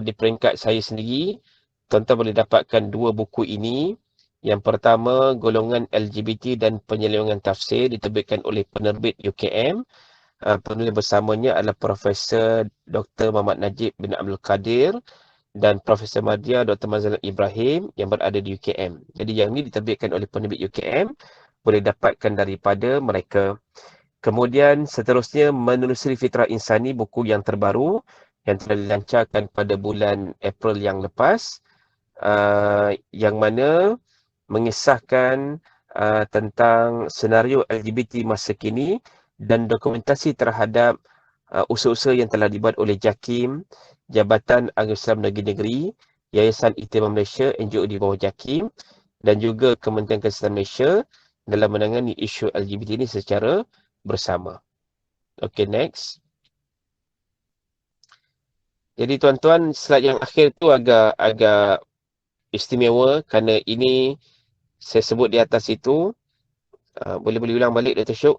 di peringkat saya sendiri, tuan-tuan boleh dapatkan dua buku ini. Yang pertama, Golongan LGBT dan Penyelewengan Tafsir, diterbitkan oleh penerbit UKM. Penulis bersamanya adalah Profesor Dr. Muhammad Najib bin Abdul Qadir dan Profesor Madya Dr. Mazlan Ibrahim yang berada di UKM. Jadi yang ini diterbitkan oleh penerbit UKM, boleh dapatkan daripada mereka. Kemudian seterusnya, Menelusuri Fitrah Insani, buku yang terbaru yang telah dilancarkan pada bulan April yang lepas, yang mana mengisahkan tentang senario LGBT masa kini dan dokumentasi terhadap usaha-usaha yang telah dibuat oleh JAKIM, Jabatan Agama Islam Negeri-Negeri, Yayasan Ihtimam Malaysia, NGO di bawah JAKIM dan juga Kementerian Kesihatan Malaysia dalam menangani isu LGBT ini secara bersama. Okay, next. Jadi tuan-tuan, slide yang akhir tu agak istimewa kerana ini saya sebut di atas itu. Boleh ulang balik Dr. Syuk?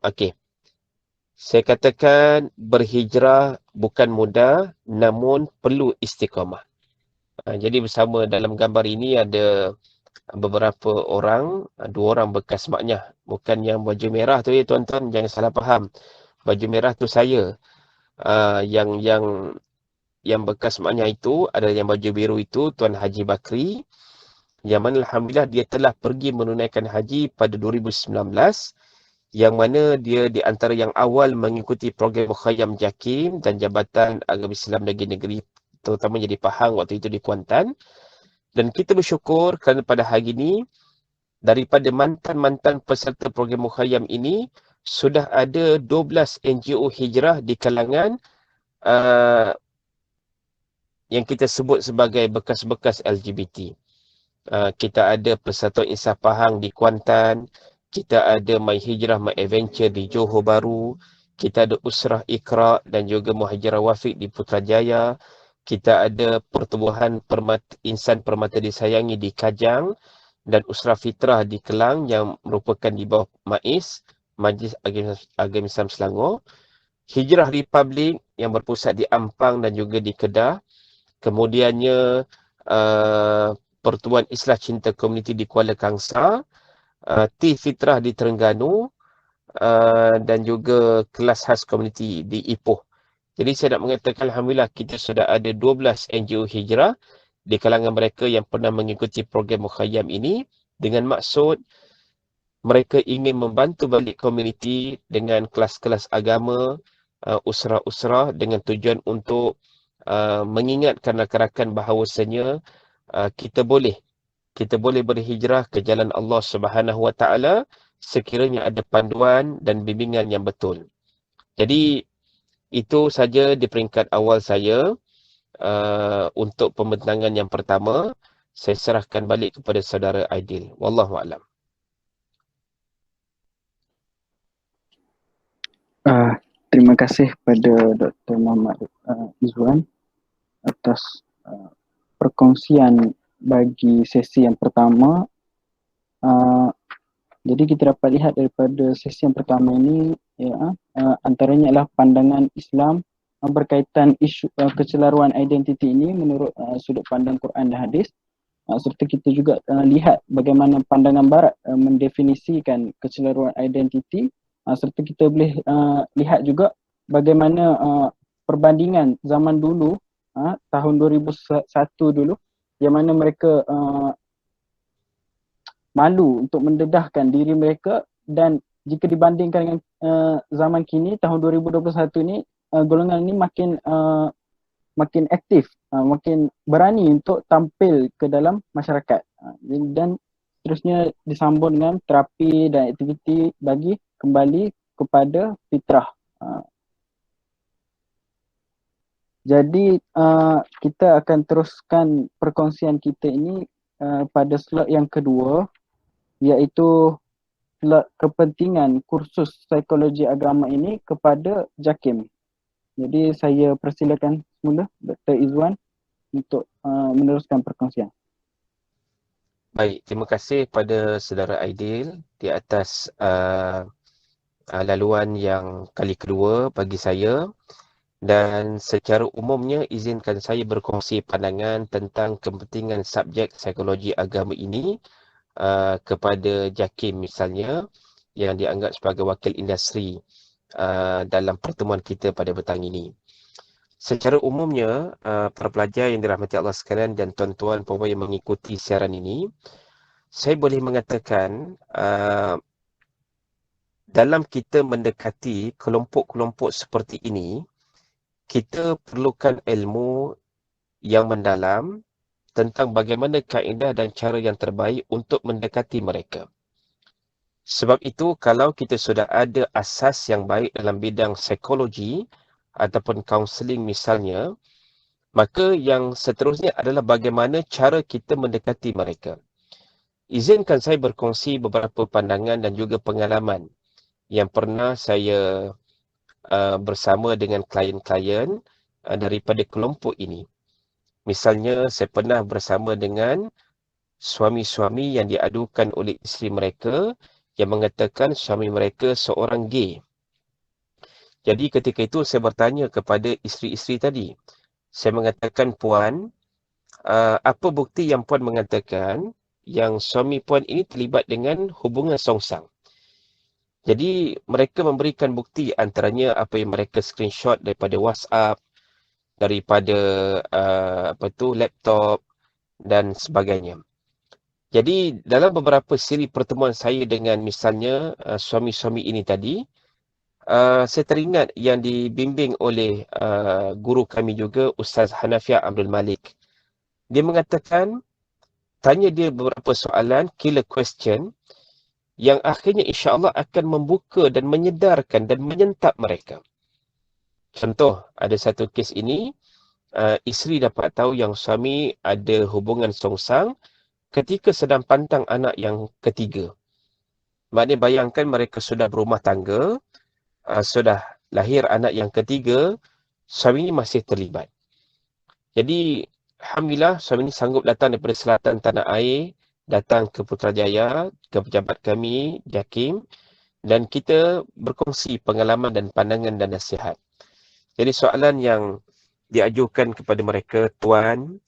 Okey. Saya katakan berhijrah bukan mudah namun perlu istiqamah. Jadi bersama dalam gambar ini ada beberapa orang, dua orang bekas maknya. Bukan yang baju merah tu ya tuan-tuan, jangan salah faham. Baju merah tu saya. Yang bekas maknya itu adalah yang baju biru itu Tuan Haji Bakri, yang mana alhamdulillah dia telah pergi menunaikan haji pada 2019, yang mana dia di antara yang awal mengikuti program Mukhayyam JAKIM dan Jabatan Agama Islam Negeri-Negeri, terutamanya di Pahang waktu itu di Kuantan. Dan kita bersyukur kerana pada hari ini daripada mantan-mantan peserta program Mukhayyam ini sudah ada 12 NGO hijrah di kalangan yang kita sebut sebagai bekas-bekas LGBT. Kita ada Persatuan Insaf Pahang di Kuantan, kita ada My Hijrah My Adventure di Johor Bahru, kita ada Usrah Iqra dan juga Muhajirah Wafiq di Putrajaya, kita ada Pertubuhan Insan Permata Disayangi di Kajang dan Usrah Fitrah di Kelang yang merupakan di bawah MAIS, Majlis Agama Islam Selangor, Hijrah Republik yang berpusat di Ampang dan juga di Kedah, kemudiannya Pertubuhan Islah Cinta Komuniti di Kuala Kangsar, T Fitrah di Terengganu, dan juga Kelas Khas Komuniti di Ipoh. Jadi saya nak mengatakan Alhamdulillah kita sudah ada 12 NGO hijrah di kalangan mereka yang pernah mengikuti program Mukhayyam ini dengan maksud mereka ingin membantu balik komuniti dengan kelas-kelas agama, usrah-usrah dengan tujuan untuk mengingatkan rakan-rakan bahawasanya kita boleh berhijrah ke jalan Allah Subhanahu Wa Taala sekiranya ada panduan dan bimbingan yang betul. Jadi itu saja di peringkat awal saya untuk pembentangan yang pertama. Saya serahkan balik kepada saudara Aidil. Wallahu a'lam. Terima kasih pada Dr. Muhammad Izwan atas perkongsian bagi sesi yang pertama. Jadi kita dapat lihat daripada sesi yang pertama ini, antaranya adalah pandangan Islam berkaitan isu kecelaruan identiti ini menurut sudut pandang Quran dan hadis. Serta kita juga lihat bagaimana pandangan Barat mendefinisikan kecelaruan identiti. Serta kita boleh lihat juga bagaimana perbandingan zaman dulu, tahun 2001 dulu, yang mana mereka malu untuk mendedahkan diri mereka, dan jika dibandingkan dengan zaman kini, tahun 2021 ini, golongan ini makin aktif, makin berani untuk tampil ke dalam masyarakat, dan seterusnya disambung dengan terapi dan aktiviti bagi kembali kepada fitrah. Jadi kita akan teruskan perkongsian kita ini pada slot yang kedua, iaitu slot kepentingan kursus psikologi agama ini kepada JAKIM. Jadi saya persilakan semula Dr. Izwan untuk meneruskan perkongsian. Baik, terima kasih pada saudara Aidil di atas laluan yang kali kedua bagi saya. Dan secara umumnya izinkan saya berkongsi pandangan tentang kepentingan subjek psikologi agama ini kepada JAKIM misalnya, yang dianggap sebagai wakil industri dalam pertemuan kita pada petang ini. Secara umumnya, para pelajar yang dirahmati Allah sekalian dan tuan-tuan puan yang mengikuti siaran ini, saya boleh mengatakan dalam kita mendekati kelompok-kelompok seperti ini, kita perlukan ilmu yang mendalam tentang bagaimana kaedah dan cara yang terbaik untuk mendekati mereka. Sebab itu, kalau kita sudah ada asas yang baik dalam bidang psikologi ataupun kaunseling misalnya, maka yang seterusnya adalah bagaimana cara kita mendekati mereka. Izinkan saya berkongsi beberapa pandangan dan juga pengalaman yang pernah saya bersama dengan klien-klien daripada kelompok ini. Misalnya, saya pernah bersama dengan suami-suami yang diadukan oleh isteri mereka yang mengatakan suami mereka seorang gay. Jadi ketika itu saya bertanya kepada isteri-isteri tadi. Saya mengatakan, puan, apa bukti yang puan mengatakan yang suami puan ini terlibat dengan hubungan songsang? Jadi mereka memberikan bukti, antaranya apa yang mereka screenshot daripada WhatsApp, daripada laptop dan sebagainya. Jadi dalam beberapa siri pertemuan saya dengan misalnya suami-suami ini tadi, saya teringat yang dibimbing oleh guru kami juga, Ustaz Hanafiah Abdul Malik. Dia mengatakan, tanya dia beberapa soalan, killer question, yang akhirnya insya-Allah akan membuka dan menyedarkan dan menyentap mereka. Contoh, ada satu kes ini, isteri dapat tahu yang suami ada hubungan songsang ketika sedang pantang anak yang ketiga. Maknanya bayangkan mereka sudah berumah tangga, sudah lahir anak yang ketiga, suami ini masih terlibat. Jadi, alhamdulillah suami ini sanggup datang daripada selatan tanah air, datang ke Putrajaya, ke pejabat kami, JAKIM, dan kita berkongsi pengalaman dan pandangan dan nasihat. Jadi soalan yang diajukan kepada mereka, Tuan,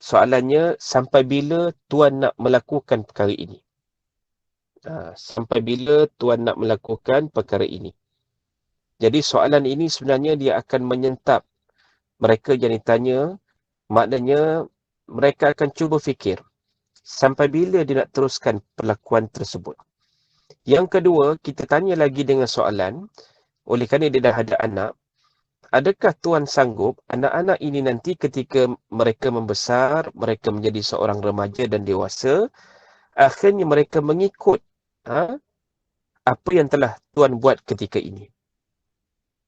soalannya, sampai bila Tuan nak melakukan perkara ini? Sampai bila Tuan nak melakukan perkara ini? Jadi soalan ini sebenarnya dia akan menyentap mereka yang ditanya, maknanya mereka akan cuba fikir, sampai bila dia nak teruskan perlakuan tersebut. Yang kedua, kita tanya lagi dengan soalan, oleh kerana dia dah ada anak, adakah Tuan sanggup anak-anak ini nanti ketika mereka membesar, mereka menjadi seorang remaja dan dewasa, akhirnya mereka mengikut apa yang telah Tuan buat ketika ini.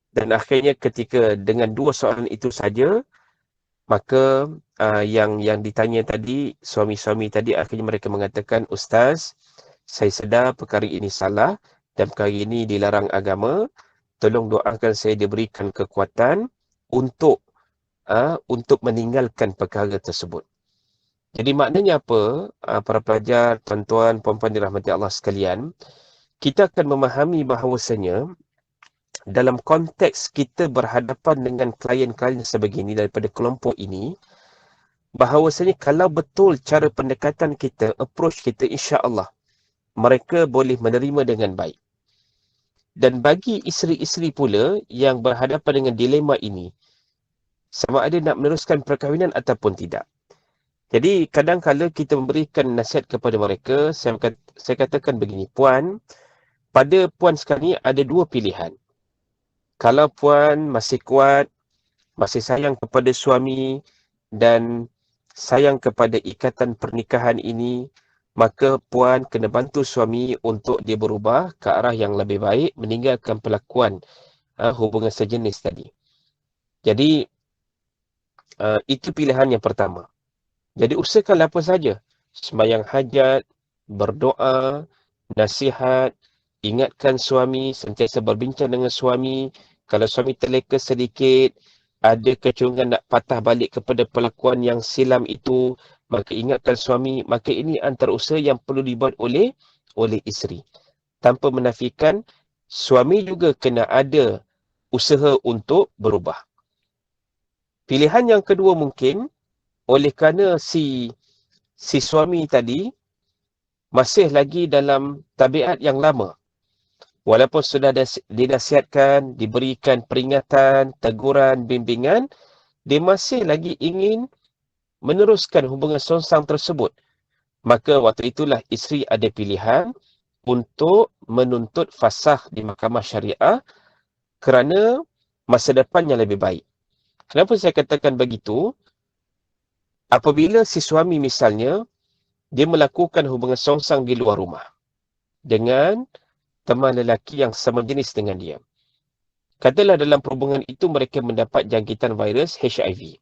Dan akhirnya ketika dengan dua soalan itu saja, maka yang ditanya tadi, suami-suami tadi, akhirnya mereka mengatakan, Ustaz, saya sedar perkara ini salah dan perkara ini dilarang agama. Tolong doakan saya diberikan kekuatan untuk meninggalkan perkara tersebut. Jadi maknanya apa, para pelajar, tuan-tuan, puan-puan dirahmati Allah sekalian, kita akan memahami bahawasanya dalam konteks kita berhadapan dengan klien-klien sebegini daripada kelompok ini, bahawasanya kalau betul cara pendekatan kita, approach kita, insya-Allah mereka boleh menerima dengan baik. Dan bagi isteri-isteri pula yang berhadapan dengan dilema ini, sama ada nak meneruskan perkahwinan ataupun tidak. Jadi kadang-kala kita memberikan nasihat kepada mereka, saya katakan begini, Puan, pada Puan sekarang ni ada dua pilihan. Kalau Puan masih kuat, masih sayang kepada suami dan sayang kepada ikatan pernikahan ini, maka Puan kena bantu suami untuk dia berubah ke arah yang lebih baik, meninggalkan perlakuan hubungan sejenis tadi. Jadi, itu pilihan yang pertama. Jadi, usahakan apa saja. Sembahyang hajat, berdoa, nasihat, ingatkan suami, sentiasa berbincang dengan suami. Kalau suami terleka sedikit, ada kecurigaan nak patah balik kepada perlakuan yang silam itu, maka ingatkan suami, maka ini antara usaha yang perlu dibuat oleh isteri. Tanpa menafikan, suami juga kena ada usaha untuk berubah. Pilihan yang kedua mungkin, oleh kerana si suami tadi masih lagi dalam tabiat yang lama. Walaupun sudah dinasihatkan, diberikan peringatan, teguran, bimbingan, dia masih lagi ingin meneruskan hubungan songsang tersebut. Maka waktu itulah isteri ada pilihan untuk menuntut fasakh di mahkamah syariah kerana masa depan yang lebih baik. Kenapa saya katakan begitu? Apabila si suami misalnya, dia melakukan hubungan songsang di luar rumah dengan teman lelaki yang sama jenis dengan dia. Katalah dalam perhubungan itu mereka mendapat jangkitan virus HIV.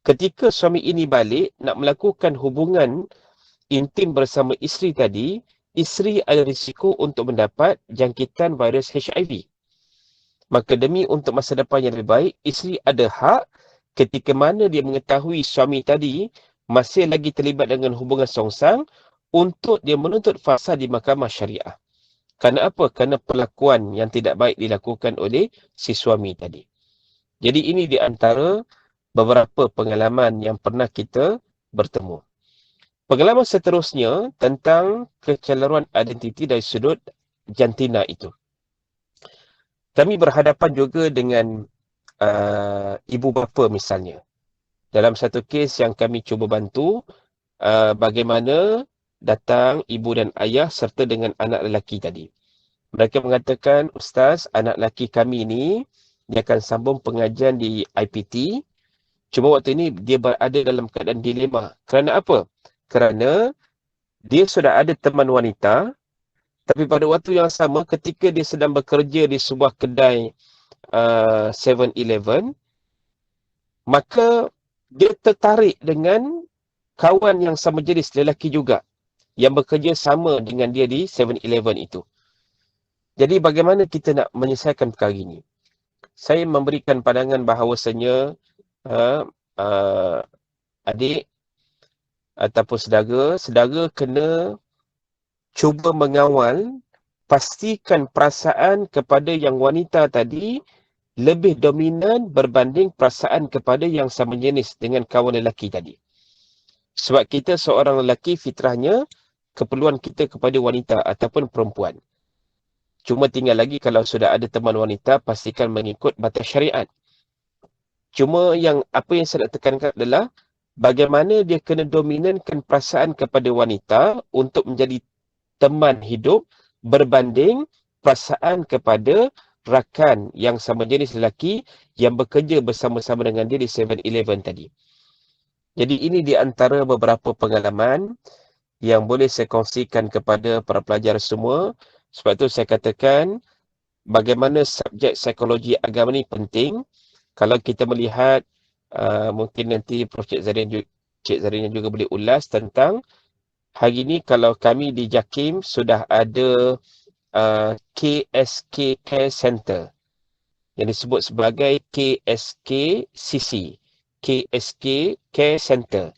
Ketika suami ini balik nak melakukan hubungan intim bersama isteri tadi, isteri ada risiko untuk mendapat jangkitan virus HIV. Maka demi untuk masa depan yang lebih baik, isteri ada hak ketika mana dia mengetahui suami tadi masih lagi terlibat dengan hubungan songsang untuk dia menuntut fasakh di mahkamah syariah. Kerana apa? Kerana perlakuan yang tidak baik dilakukan oleh si suami tadi. Jadi ini di antara beberapa pengalaman yang pernah kita bertemu. Pengalaman seterusnya tentang kecelaruan identiti dari sudut jantina itu. Kami berhadapan juga dengan ibu bapa misalnya. Dalam satu kes yang kami cuba bantu, bagaimana datang ibu dan ayah serta dengan anak lelaki tadi. Mereka mengatakan, Ustaz, anak lelaki kami ni, dia akan sambung pengajian di IPT. Cuma waktu ini dia berada dalam keadaan dilema. Kerana apa? Kerana dia sudah ada teman wanita, tapi pada waktu yang sama ketika dia sedang bekerja di sebuah kedai 7-Eleven, maka dia tertarik dengan kawan yang sama jenis lelaki juga yang bekerja sama dengan dia di 7-Eleven itu. Jadi bagaimana kita nak menyelesaikan perkara ini? Saya memberikan pandangan bahawasanya adik ataupun saudara kena cuba mengawal, pastikan perasaan kepada yang wanita tadi lebih dominan berbanding perasaan kepada yang sama jenis dengan kawan lelaki tadi. Sebab kita seorang lelaki fitrahnya, keperluan kita kepada wanita ataupun perempuan. Cuma tinggal lagi kalau sudah ada teman wanita, pastikan mengikut batas syariat. Cuma apa yang saya nak tekankan adalah bagaimana dia kena dominankan perasaan kepada wanita untuk menjadi teman hidup berbanding perasaan kepada rakan yang sama jenis lelaki yang bekerja bersama-sama dengan dia di 7-Eleven tadi. Jadi ini di antara beberapa pengalaman yang boleh saya kongsikan kepada para pelajar semua. Sebab itu saya katakan bagaimana subjek psikologi agama ni penting. Kalau kita melihat, mungkin nanti Prof. Cik Zarina juga boleh ulas tentang hari ini kalau kami di JAKIM sudah ada KSK Care Center yang disebut sebagai KSKCC, KSK Care Center,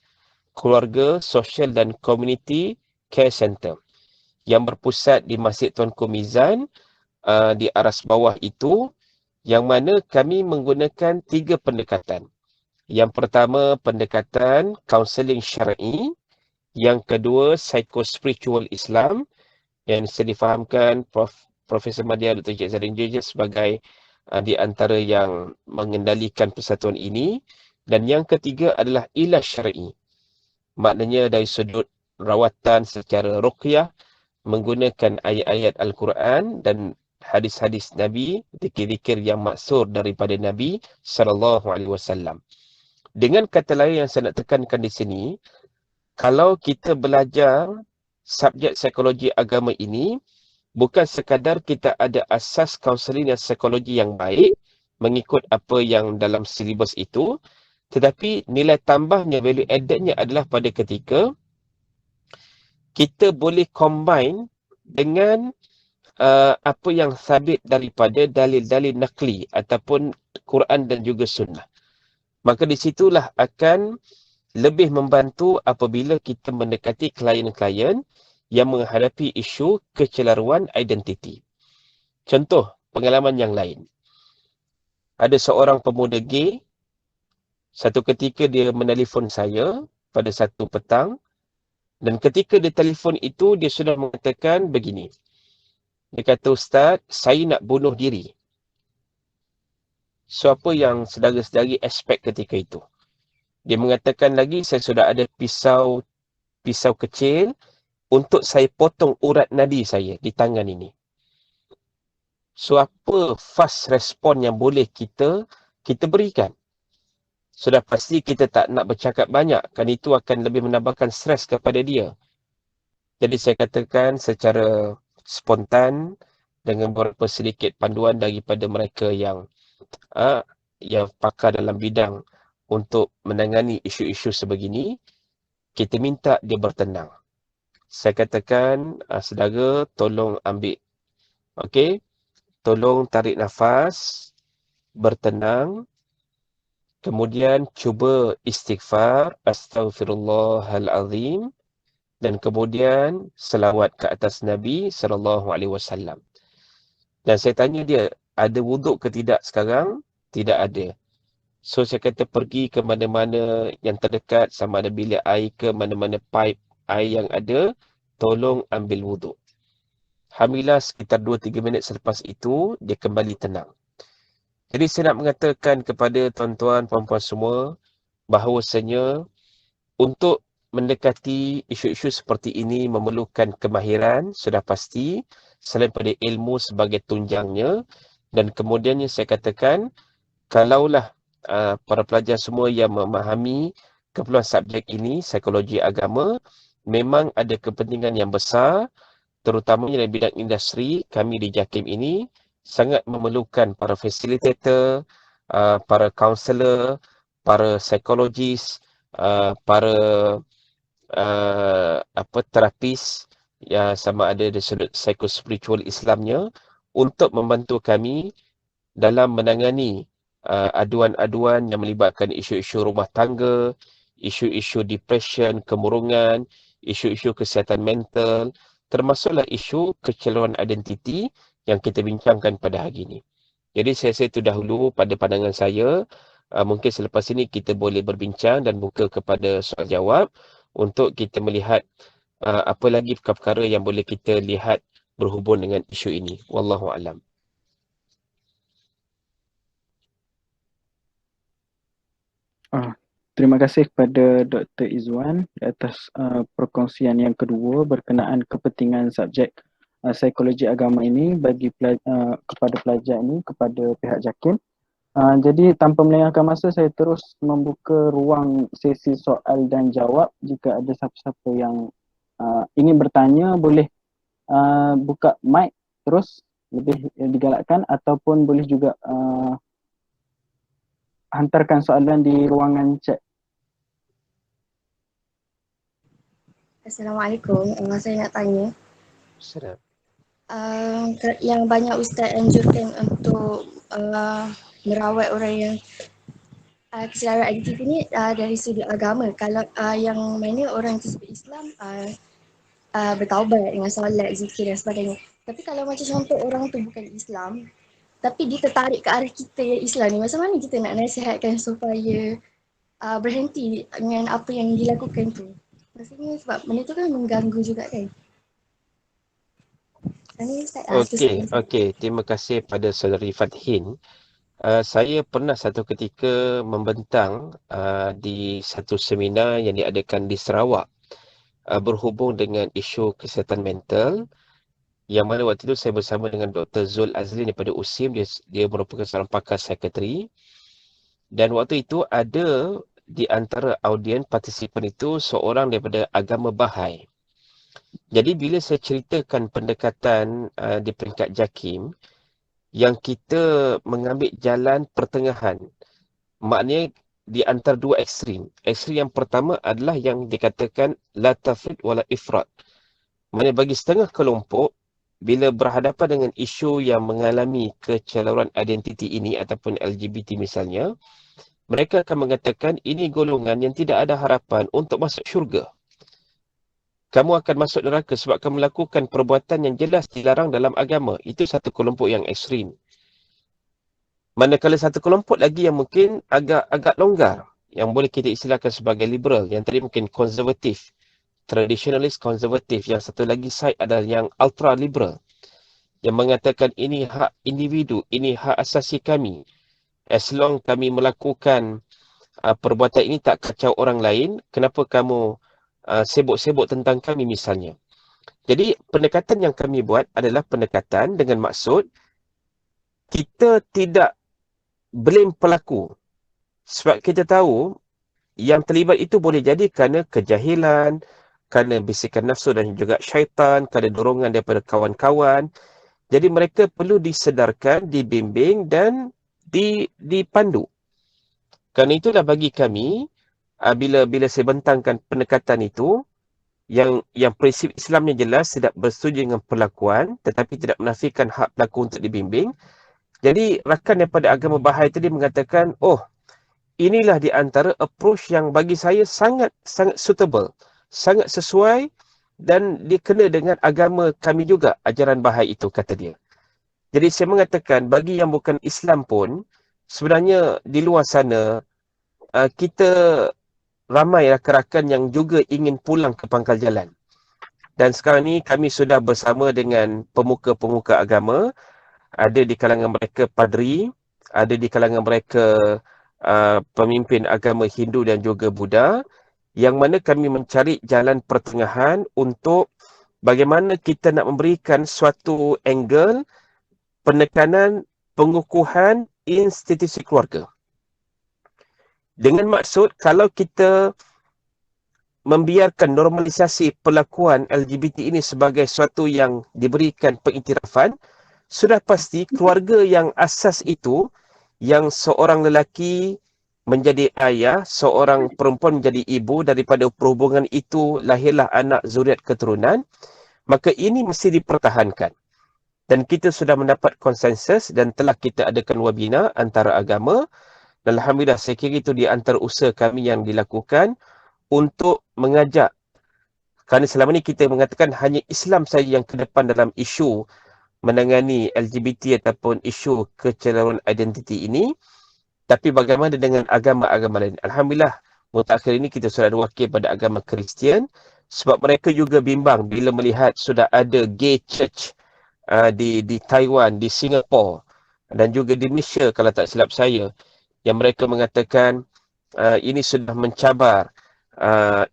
Keluarga Sosial dan Community Care Center, yang berpusat di Masjid Tuanku Mizan di aras bawah itu, yang mana kami menggunakan 3 pendekatan. Yang pertama, pendekatan kaunseling syar'i. Yang kedua, psycho-spiritual Islam, yang saya difahamkan Profesor Madya Dr. Cik Zarina Jeje sebagai di antara yang mengendalikan persatuan ini. Dan yang ketiga adalah ilaj syar'i. Maknanya dari sudut rawatan secara ruqyah, menggunakan ayat-ayat Al-Quran dan hadis-hadis Nabi, zikir-zikir yang maksur daripada Nabi SAW. Dengan kata lain yang saya nak tekankan di sini, kalau kita belajar subjek psikologi agama ini, bukan sekadar kita ada asas kaunseling dan psikologi yang baik, mengikut apa yang dalam silibus itu, tetapi nilai tambahnya, value addednya adalah pada ketika kita boleh combine dengan apa yang sabit daripada dalil-dalil naqli ataupun Quran dan juga sunnah. Maka di situlah akan lebih membantu apabila kita mendekati klien-klien yang menghadapi isu kecelaruan identiti. Contoh pengalaman yang lain. Ada seorang pemuda gay, satu ketika dia menelefon saya pada satu petang, dan ketika dia telefon itu dia sudah mengatakan begini. Dia kata, Ustaz, saya nak bunuh diri. So apa yang saudara-saudari expect ketika itu? Dia mengatakan lagi, saya sudah ada pisau kecil untuk saya potong urat nadi saya di tangan ini. So apa fast respon yang boleh kita berikan? Sudah pasti kita tak nak bercakap banyak, kan itu akan lebih menambahkan stres kepada dia. Jadi saya katakan secara spontan dengan beberapa sedikit panduan daripada mereka yang pakar dalam bidang untuk menangani isu-isu sebegini, kita minta dia bertenang. Saya katakan, saudara, tolong ambil, okey, tolong tarik nafas, bertenang, kemudian cuba istighfar, astaghfirullahalazim, dan kemudian selawat ke atas Nabi SAW. Dan saya tanya dia, ada wuduk ke tidak sekarang? Tidak ada. So saya kata pergi ke mana-mana yang terdekat, sama ada bilik air ke mana-mana pipe air yang ada, tolong ambil wuduk. Alhamdulillah sekitar 2-3 minit selepas itu, dia kembali tenang. Jadi saya nak mengatakan kepada tuan-tuan, puan-puan semua, bahawasanya untuk mendekati isu-isu seperti ini memerlukan kemahiran, sudah pasti, selain pada ilmu sebagai tunjangnya. Dan kemudiannya saya katakan, kalaulah para pelajar semua yang memahami keperluan subjek ini, psikologi agama, memang ada kepentingan yang besar, terutamanya dalam bidang industri. Kami di JAKIM ini sangat memerlukan para facilitator, para kaunselor, para psikologis, para terapis, ya, sama ada dari sudut psikospiritual Islamnya, untuk membantu kami dalam menangani aduan-aduan yang melibatkan isu-isu rumah tangga, isu-isu depression, kemurungan, isu-isu kesihatan mental, termasuklah isu kecelaruan identiti yang kita bincangkan pada hari ini. Jadi saya rasa itu dahulu pada pandangan saya. Mungkin selepas ini kita boleh berbincang dan buka kepada soal jawab untuk kita melihat apa lagi perkara-perkara yang boleh kita lihat berhubung dengan isu ini. Wallahu a'lam. Terima kasih kepada Dr. Izwan atas perkongsian yang kedua berkenaan kepentingan subjek psikologi agama ini bagi kepada pelajar ini, kepada pihak JAKIM. Jadi tanpa melengahkan masa, saya terus membuka ruang sesi soal dan jawab. Jika ada siapa-siapa yang ingin bertanya, boleh buka mic terus, lebih digalakkan, ataupun boleh juga hantarkan soalan di ruangan chat. Assalamualaikum. Saya nak tanya. Sedap. Yang banyak Ustaz anjurkan untuk merawat orang yang kecelaruan identiti ni dari sudut agama. Kalau yang mana orang tersebut Islam bertaubat dengan solat, zikir dan sebagainya. Tapi kalau macam contoh orang tu bukan Islam, tapi dia tertarik ke arah kita yang Islam ni, macam mana kita nak nasihatkan supaya berhenti dengan apa yang dilakukan tu? Maksudnya sebab benda tu kan mengganggu juga kan. Okey. Terima kasih pada saudari Fathin. Saya pernah satu ketika membentang di satu seminar yang diadakan di Sarawak berhubung dengan isu kesihatan mental, yang mana waktu itu saya bersama dengan Dr. Zul Azlin daripada USIM. Dia merupakan seorang pakar psikiatri, dan waktu itu ada di antara audien partisipan itu seorang daripada agama Bahai. Jadi bila saya ceritakan pendekatan di peringkat JAKIM, yang kita mengambil jalan pertengahan, maknanya di antara dua ekstrim. Ekstrim yang pertama adalah yang dikatakan la tafrid wala ifrat. Maknanya bagi setengah kelompok, bila berhadapan dengan isu yang mengalami kecelaruan identiti ini ataupun LGBT misalnya, mereka akan mengatakan ini golongan yang tidak ada harapan untuk masuk syurga. Kamu akan masuk neraka sebab kamu melakukan perbuatan yang jelas dilarang dalam agama. Itu satu kelompok yang ekstrim. Manakala satu kelompok lagi yang mungkin agak longgar, yang boleh kita istilahkan sebagai liberal, yang tadi mungkin konservatif, traditionalist konservatif. Yang satu lagi side adalah yang ultra liberal, yang mengatakan ini hak individu, ini hak asasi kami. As long kami melakukan perbuatan ini tak kacau orang lain, kenapa kamu sibuk-sibuk tentang kami misalnya. Jadi pendekatan yang kami buat adalah pendekatan dengan maksud kita tidak blame pelaku. Sebab kita tahu yang terlibat itu boleh jadi kerana kejahilan, kerana bisikan nafsu dan juga syaitan, kerana dorongan daripada kawan-kawan. Jadi mereka perlu disedarkan, dibimbing dan dipandu. Kerana itulah bagi kami, bila saya bentangkan pendekatan itu, yang prinsip Islamnya jelas, tidak bersetuju dengan perlakuan, tetapi tidak menafikan hak pelaku untuk dibimbing. Jadi rakan daripada agama Bahai tadi mengatakan, inilah di antara approach yang bagi saya sangat suitable, sangat sesuai dan dikena dengan agama kami juga, ajaran Bahai itu, kata dia. Jadi saya mengatakan bagi yang bukan Islam pun, sebenarnya di luar sana kita ramai rakan-rakan yang juga ingin pulang ke pangkal jalan. Dan sekarang ni kami sudah bersama dengan pemuka-pemuka agama, ada di kalangan mereka padri, ada di kalangan mereka pemimpin agama Hindu dan juga Buddha, yang mana kami mencari jalan pertengahan untuk bagaimana kita nak memberikan suatu angle penekanan pengukuhan institusi keluarga. Dengan maksud kalau kita membiarkan normalisasi perlakuan LGBT ini sebagai suatu yang diberikan pengiktirafan, sudah pasti keluarga yang asas itu, yang seorang lelaki menjadi ayah, seorang perempuan menjadi ibu, daripada perhubungan itu lahirlah anak zuriat keturunan, maka ini mesti dipertahankan. Dan kita sudah mendapat konsensus dan telah kita adakan webinar antara agama. Dan alhamdulillah, saya kira itu di antara usaha kami yang dilakukan untuk mengajak. Kerana selama ini kita mengatakan hanya Islam saja yang ke depan dalam isu menangani LGBT ataupun isu kecelaruan identiti ini. Tapi bagaimana dengan agama-agama lain? Alhamdulillah, mutakhir ini kita sudah ada wakil pada agama Kristian. Sebab mereka juga bimbang bila melihat sudah ada gay church di Taiwan, di Singapura dan juga di Malaysia kalau tak silap saya, yang mereka mengatakan ini sudah mencabar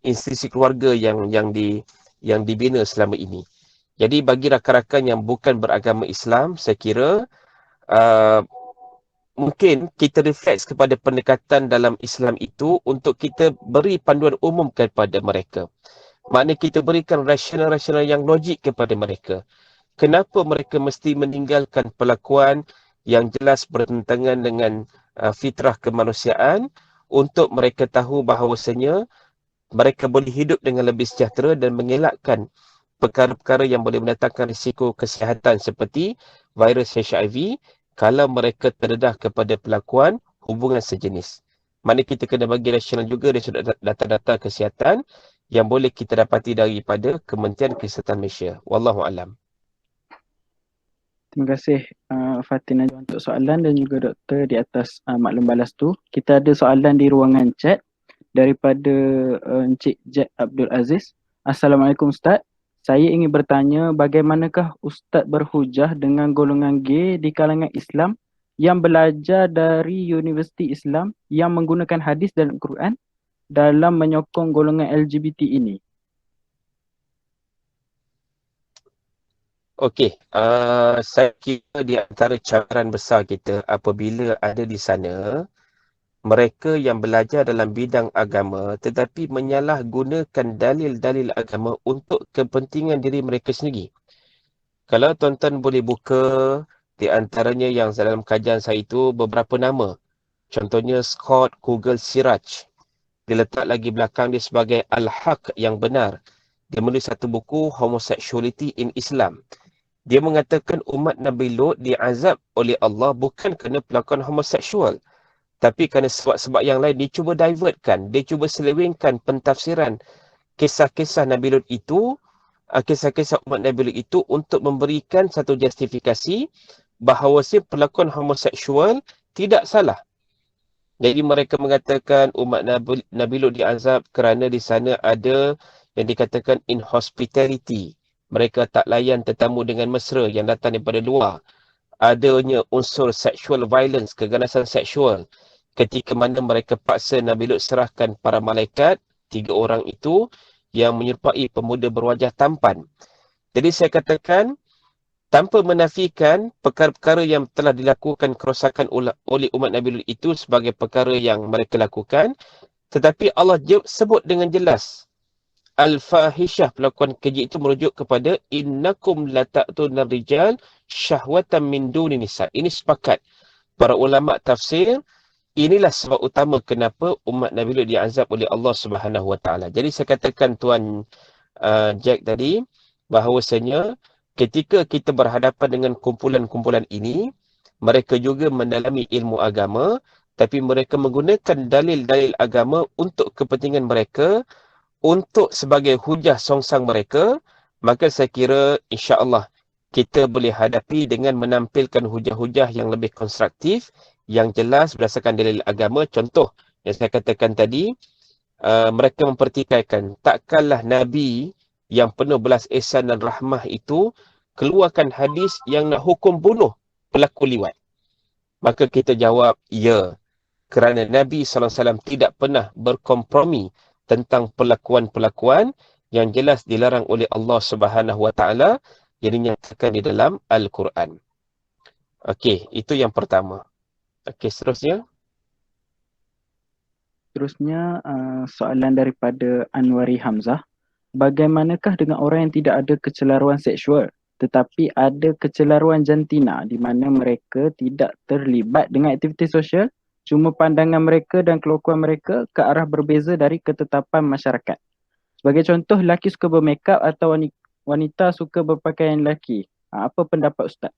institusi keluarga yang dibina selama ini. Jadi bagi rakan-rakan yang bukan beragama Islam, saya kira mungkin kita refleks kepada pendekatan dalam Islam itu untuk kita beri panduan umum kepada mereka. Maknanya kita berikan rasional-rasional yang logik kepada mereka. Kenapa mereka mesti meninggalkan perlakuan yang jelas bertentangan dengan fitrah kemanusiaan untuk mereka tahu bahawasanya mereka boleh hidup dengan lebih sejahtera dan mengelakkan perkara-perkara yang boleh mendatangkan risiko kesihatan seperti virus HIV kalau mereka terdedah kepada pelakuan hubungan sejenis. Mana kita kena bagi rasional juga dari sudut data-data kesihatan yang boleh kita dapati daripada Kementerian Kesihatan Malaysia. Wallahualam. Terima kasih Fatin Najwa untuk soalan dan juga Doktor di atas maklum balas tu. Kita ada soalan di ruangan chat daripada Encik Jack Abdul Aziz. Assalamualaikum Ustaz. Saya ingin bertanya bagaimanakah Ustaz berhujah dengan golongan gay di kalangan Islam yang belajar dari Universiti Islam yang menggunakan hadis dan Quran dalam menyokong golongan LGBT ini? Okey, saya kira di antara cabaran besar kita apabila ada di sana mereka yang belajar dalam bidang agama tetapi menyalahgunakan dalil-dalil agama untuk kepentingan diri mereka sendiri. Kalau tuan-tuan boleh buka di antaranya yang dalam kajian saya itu beberapa nama. Contohnya Scott Kugel Siraj. Dia letak lagi belakang dia sebagai Al-Haq yang benar. Dia menulis satu buku Homosexuality in Islam. Dia mengatakan umat Nabi Lut diazab oleh Allah bukan kerana pelakuan homoseksual, tapi kerana sebab-sebab yang lain. Dia cuba divertkan, dia cuba selewengkan pentafsiran kisah-kisah Nabi Lut itu, kisah-kisah umat Nabi Lut itu untuk memberikan satu justifikasi bahawa perlakuan homoseksual tidak salah. Jadi mereka mengatakan umat Nabi Lut diazab kerana di sana ada yang dikatakan inhospitality. Mereka tak layan tetamu dengan mesra yang datang daripada luar. Adanya unsur sexual violence, keganasan seksual. Ketika mana mereka paksa Nabi Lut serahkan para malaikat, 3 orang itu, yang menyerupai pemuda berwajah tampan. Jadi saya katakan, tanpa menafikan perkara-perkara yang telah dilakukan kerosakan oleh umat Nabi Lut itu sebagai perkara yang mereka lakukan, tetapi Allah sebut dengan jelas. Al-fahishah, pelakuan keji itu merujuk kepada innakum lata'tunar rijal syahwatan min duni nisa. Ini sepakat para ulama tafsir. Inilah sebab utama kenapa umat Nabi Lut diazab oleh Allah Subhanahu Wa Taala. Jadi saya katakan Tuan Jack tadi bahawasanya ketika kita berhadapan dengan kumpulan-kumpulan ini, mereka juga mendalami ilmu agama, tapi mereka menggunakan dalil-dalil agama untuk kepentingan mereka, untuk sebagai hujah songsang mereka. Maka saya kira insya-Allah kita boleh hadapi dengan menampilkan hujah-hujah yang lebih konstruktif, yang jelas berdasarkan dalil agama. Contoh yang saya katakan tadi, mereka mempertikaikan takkanlah Nabi yang penuh belas ihsan dan rahmah itu keluarkan hadis yang nak hukum bunuh pelaku liwat. Maka kita jawab, ya. kerana Nabi SAW tidak pernah berkompromi tentang perlakuan-perlakuan yang jelas dilarang oleh Allah Subhanahu Wa Taala yang dinyatakan di dalam Al-Quran. Okey, itu yang pertama. Okey, seterusnya. Terusnya soalan daripada Anwari Hamzah. Bagaimanakah dengan orang yang tidak ada kecelaruan seksual tetapi ada kecelaruan jantina di mana mereka tidak terlibat dengan aktiviti sosial, cuma pandangan mereka dan kelakuan mereka ke arah berbeza dari ketetapan masyarakat. Sebagai contoh, lelaki suka bermakeup atau wanita suka berpakaian lelaki. Apa pendapat Ustaz?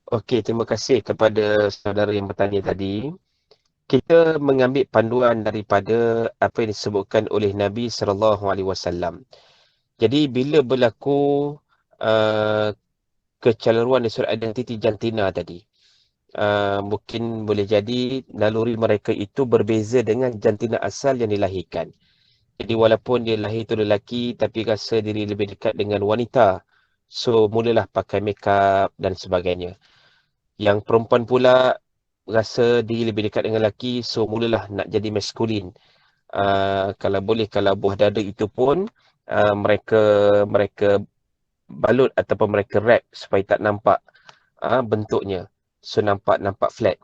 Okey, terima kasih kepada saudara yang bertanya tadi. Kita mengambil panduan daripada apa yang disebutkan oleh Nabi SAW. Jadi bila berlaku kecelaruan dari sudut identiti jantina tadi, mungkin boleh jadi naluri mereka itu berbeza dengan jantina asal yang dilahirkan. Jadi walaupun dia lahir tu lelaki tapi rasa diri lebih dekat dengan wanita, so mulalah pakai makeup dan sebagainya. Yang perempuan pula rasa diri lebih dekat dengan lelaki, so mulalah nak jadi maskulin. Kalau boleh, kalau buah dada itu pun mereka balut ataupun mereka wrap supaya tak nampak bentuknya. So nampak flat.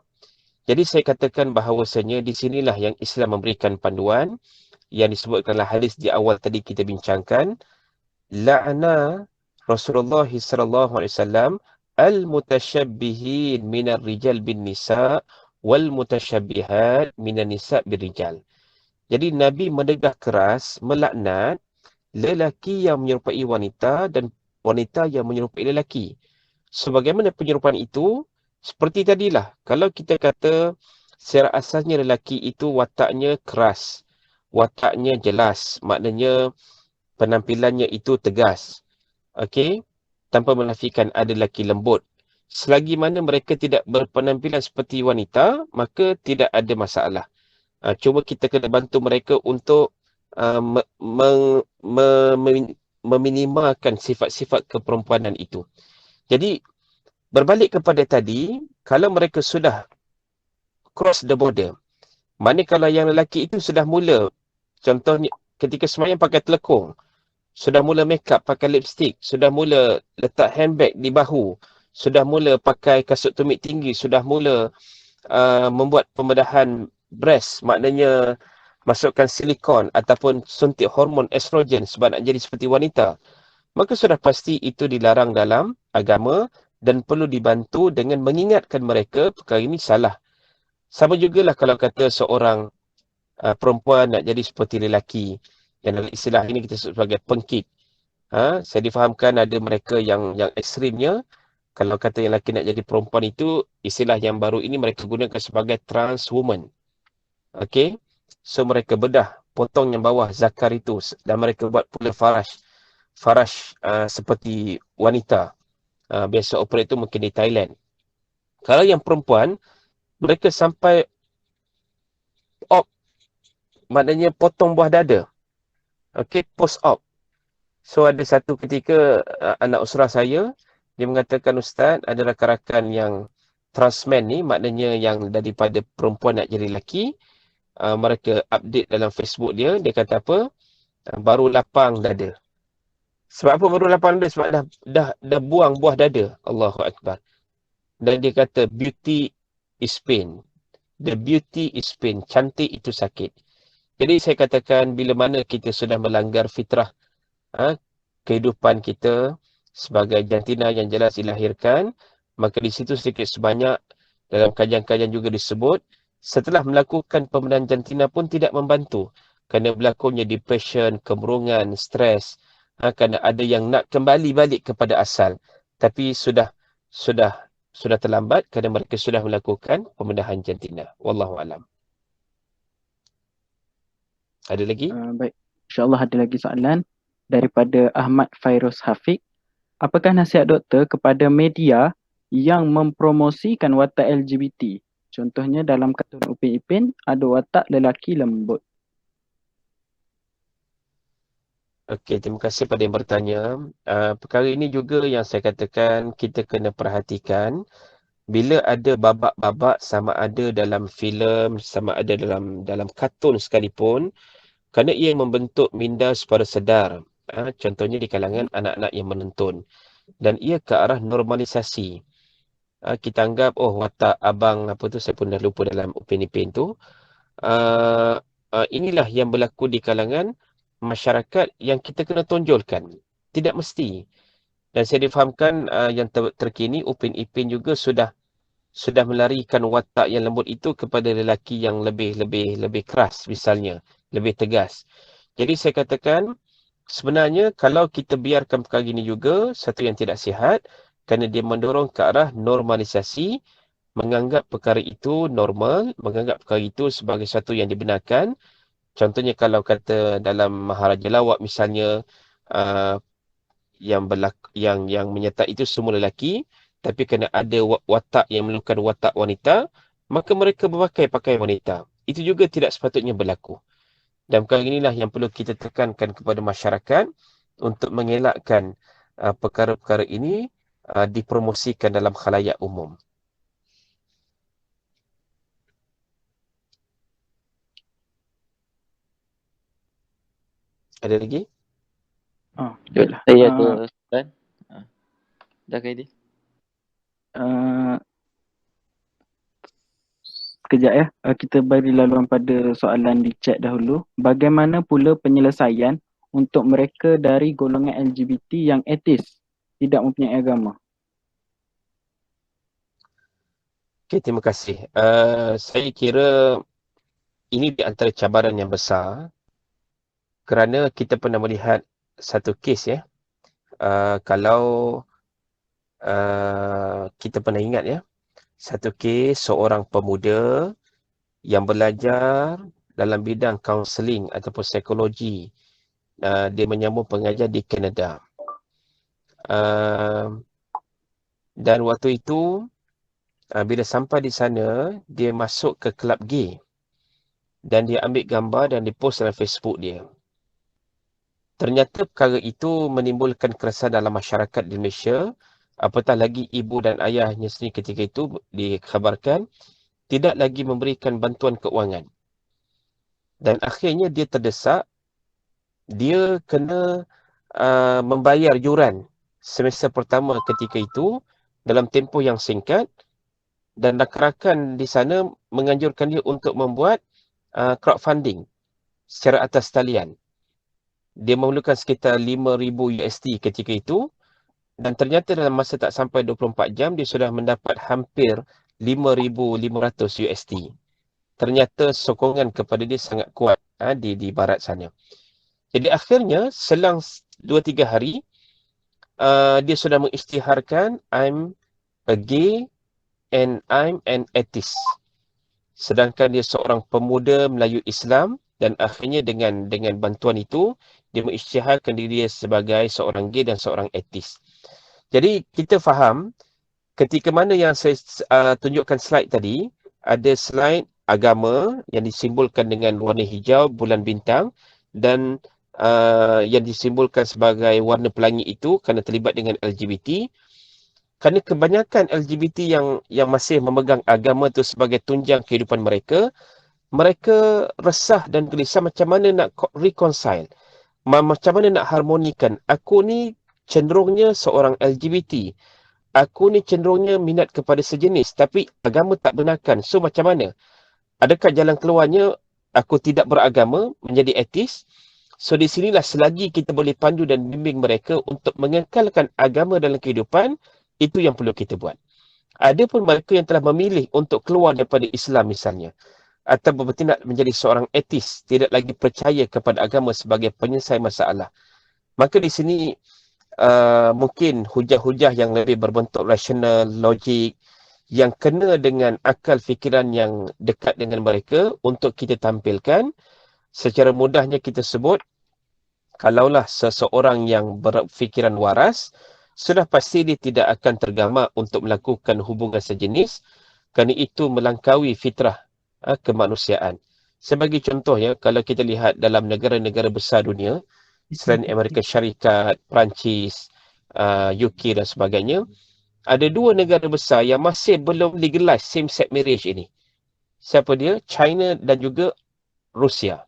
Jadi saya katakan bahawasanya di sinilah yang Islam memberikan panduan yang disebutkanlah hadis di awal tadi kita bincangkan. La'ana Rasulullah SAW al-mutashabbihin minar rijal bin nisa wal mutashabbihat minan nisa bin rijal. Jadi Nabi mendegah keras, melaknat lelaki yang menyerupai wanita dan wanita yang menyerupai lelaki. Sebagaimana penyerupaan itu, seperti tadilah, kalau kita kata secara asasnya lelaki itu wataknya keras, wataknya jelas, maknanya penampilannya itu tegas. Okey, tanpa menafikan ada lelaki lembut. Selagi mana mereka tidak berpenampilan seperti wanita, maka tidak ada masalah. Cuma kita kena bantu mereka untuk meminimalkan sifat-sifat keperempuanan itu. Jadi, berbalik kepada tadi, kalau mereka sudah cross the border, mana kalau yang lelaki itu sudah mula, contohnya ketika sembahyang pakai telekung, sudah mula make up pakai lipstick, sudah mula letak handbag di bahu, sudah mula pakai kasut tumit tinggi, sudah mula membuat pembedahan breast, maknanya masukkan silikon ataupun suntik hormon estrogen sebab nak jadi seperti wanita, maka sudah pasti itu dilarang dalam agama dan perlu dibantu dengan mengingatkan mereka perkara ini salah. Sama jugalah kalau kata seorang perempuan nak jadi seperti lelaki, yang dalam istilah ini kita sebut sebagai pengkit. Saya difahamkan ada mereka yang ekstrimnya. Kalau kata yang lelaki nak jadi perempuan itu, istilah yang baru ini mereka gunakan sebagai trans woman. Okey, so mereka bedah, potong yang bawah zakar itu dan mereka buat pula farash seperti wanita. Biasa operate itu mungkin di Thailand. Kalau yang perempuan, mereka sampai op, maknanya potong buah dada. Okey, post op. So ada satu ketika anak usrah saya, dia mengatakan, Ustaz, ada rakan-rakan yang transman ni, maknanya yang daripada perempuan nak jadi lelaki, mereka update dalam Facebook dia kata apa? Baru lapang dada. Sebab apa baru lapang dada? Sebab dah buang buah dada. Allahu Akbar. Dan dia kata beauty is pain. The beauty is pain. Cantik itu sakit. Jadi saya katakan bila mana kita sudah melanggar fitrah kehidupan kita sebagai jantina yang jelas dilahirkan, maka di situ sedikit sebanyak dalam kajian-kajian juga disebut setelah melakukan pembedahan jantina pun tidak membantu kerana berlakunya depression, kemurungan, stres, kerana ada yang nak kembali balik kepada asal tapi sudah terlambat kerana mereka sudah melakukan pembedahan jantina. Wallahu alam. Ada lagi? Baik, insyaAllah ada lagi soalan daripada Ahmad Fairuz Hafiq. Apakah nasihat doktor kepada media yang mempromosikan watak LGBT? Contohnya dalam kartun Upin Ipin ada watak lelaki lembut. Okey, terima kasih pada yang bertanya. Perkara ini juga yang saya katakan kita kena perhatikan bila ada babak-babak, sama ada dalam filem, sama ada dalam kartun sekalipun, kerana ia membentuk minda secara sedar. Contohnya di kalangan anak-anak yang menonton. Dan ia ke arah normalisasi. Kita anggap, watak abang apa tu, saya pun dah lupa dalam Upin Ipin tu. Inilah yang berlaku di kalangan masyarakat yang kita kena tonjolkan. Tidak mesti. Dan saya difahamkan yang terkini, Upin Ipin juga sudah melarikan watak yang lembut itu kepada lelaki yang lebih keras misalnya, lebih tegas. Jadi saya katakan sebenarnya kalau kita biarkan perkara ini juga, satu yang tidak sihat kerana dia mendorong ke arah normalisasi, menganggap perkara itu normal, menganggap perkara itu sebagai satu yang dibenarkan. Contohnya kalau kata dalam Maharaja Lawak misalnya, yang menyertai itu semua lelaki, tapi kena ada watak yang memerlukan watak wanita, maka mereka berpakai pakaian wanita. Itu juga tidak sepatutnya berlaku. Dan perkara inilah yang perlu kita tekankan kepada masyarakat untuk mengelakkan perkara-perkara ini dipromosikan dalam khalayak umum. Ada lagi? Saya ada soalan. Dah ready? Sekejap ya, kita beri laluan pada soalan di chat dahulu. Bagaimana pula penyelesaian untuk mereka dari golongan LGBT yang etis, tidak mempunyai agama? Okay, terima kasih. Saya kira ini di antara cabaran yang besar kerana kita pernah melihat satu kes ya. Kalau kita pernah ingat ya, satu kes seorang pemuda yang belajar dalam bidang kaunseling ataupun psikologi. Dia menyambung pengajar di Kanada. Dan waktu itu, bila sampai di sana, dia masuk ke kelab gay. Dan dia ambil gambar dan dipost dalam Facebook dia. Ternyata perkara itu menimbulkan keresahan dalam masyarakat di Malaysia. Apatah lagi ibu dan ayahnya sendiri ketika itu dikhabarkan tidak lagi memberikan bantuan keuangan. Dan akhirnya dia terdesak, dia kena membayar yuran semester pertama ketika itu dalam tempoh yang singkat, dan rakan-rakan di sana menganjurkan dia untuk membuat crowdfunding secara atas talian. Dia memerlukan sekitar $5,000 ketika itu, dan ternyata dalam masa tak sampai 24 jam dia sudah mendapat hampir $5,500. Ternyata sokongan kepada dia sangat kuat di barat sana. Jadi akhirnya selang 2-3 hari dia sudah mengisytiharkan I'm a gay and I'm an atheist. Sedangkan dia seorang pemuda Melayu Islam, dan akhirnya dengan bantuan itu dia mengisytiharkan diri dia sebagai seorang gay dan seorang atheist. Jadi kita faham ketika mana yang saya tunjukkan slide tadi, ada slide agama yang disimbolkan dengan warna hijau, bulan bintang, dan yang disimbolkan sebagai warna pelangi itu kerana terlibat dengan LGBT. Kerana kebanyakan LGBT yang masih memegang agama itu sebagai tunjang kehidupan mereka, mereka resah dan gelisah macam mana nak reconcile, macam mana nak harmonikan. Aku ni cenderungnya seorang LGBT. Aku ni cenderungnya minat kepada sejenis, tapi agama tak benarkan. So macam mana? Adakah jalan keluarnya aku tidak beragama, menjadi ateis? So di sinilah selagi kita boleh pandu dan bimbing mereka untuk mengekalkan agama dalam kehidupan, itu yang perlu kita buat. Ada pun mereka yang telah memilih untuk keluar daripada Islam misalnya, atau bertindak menjadi seorang ateis, tidak lagi percaya kepada agama sebagai penyelesai masalah. Maka di sini mungkin hujah-hujah yang lebih berbentuk rasional, logik, yang kena dengan akal fikiran yang dekat dengan mereka untuk kita tampilkan. Secara mudahnya kita sebut, kalaulah seseorang yang berfikiran waras, sudah pasti dia tidak akan tergamak untuk melakukan hubungan sejenis, kerana itu melangkaui fitrah kemanusiaan. Sebagai contoh ya, kalau kita lihat dalam negara-negara besar dunia, selain Amerika Syarikat, Perancis, UK dan sebagainya, ada 2 negara besar yang masih belum legalize same-sex marriage ini. Siapa dia? China dan juga Rusia.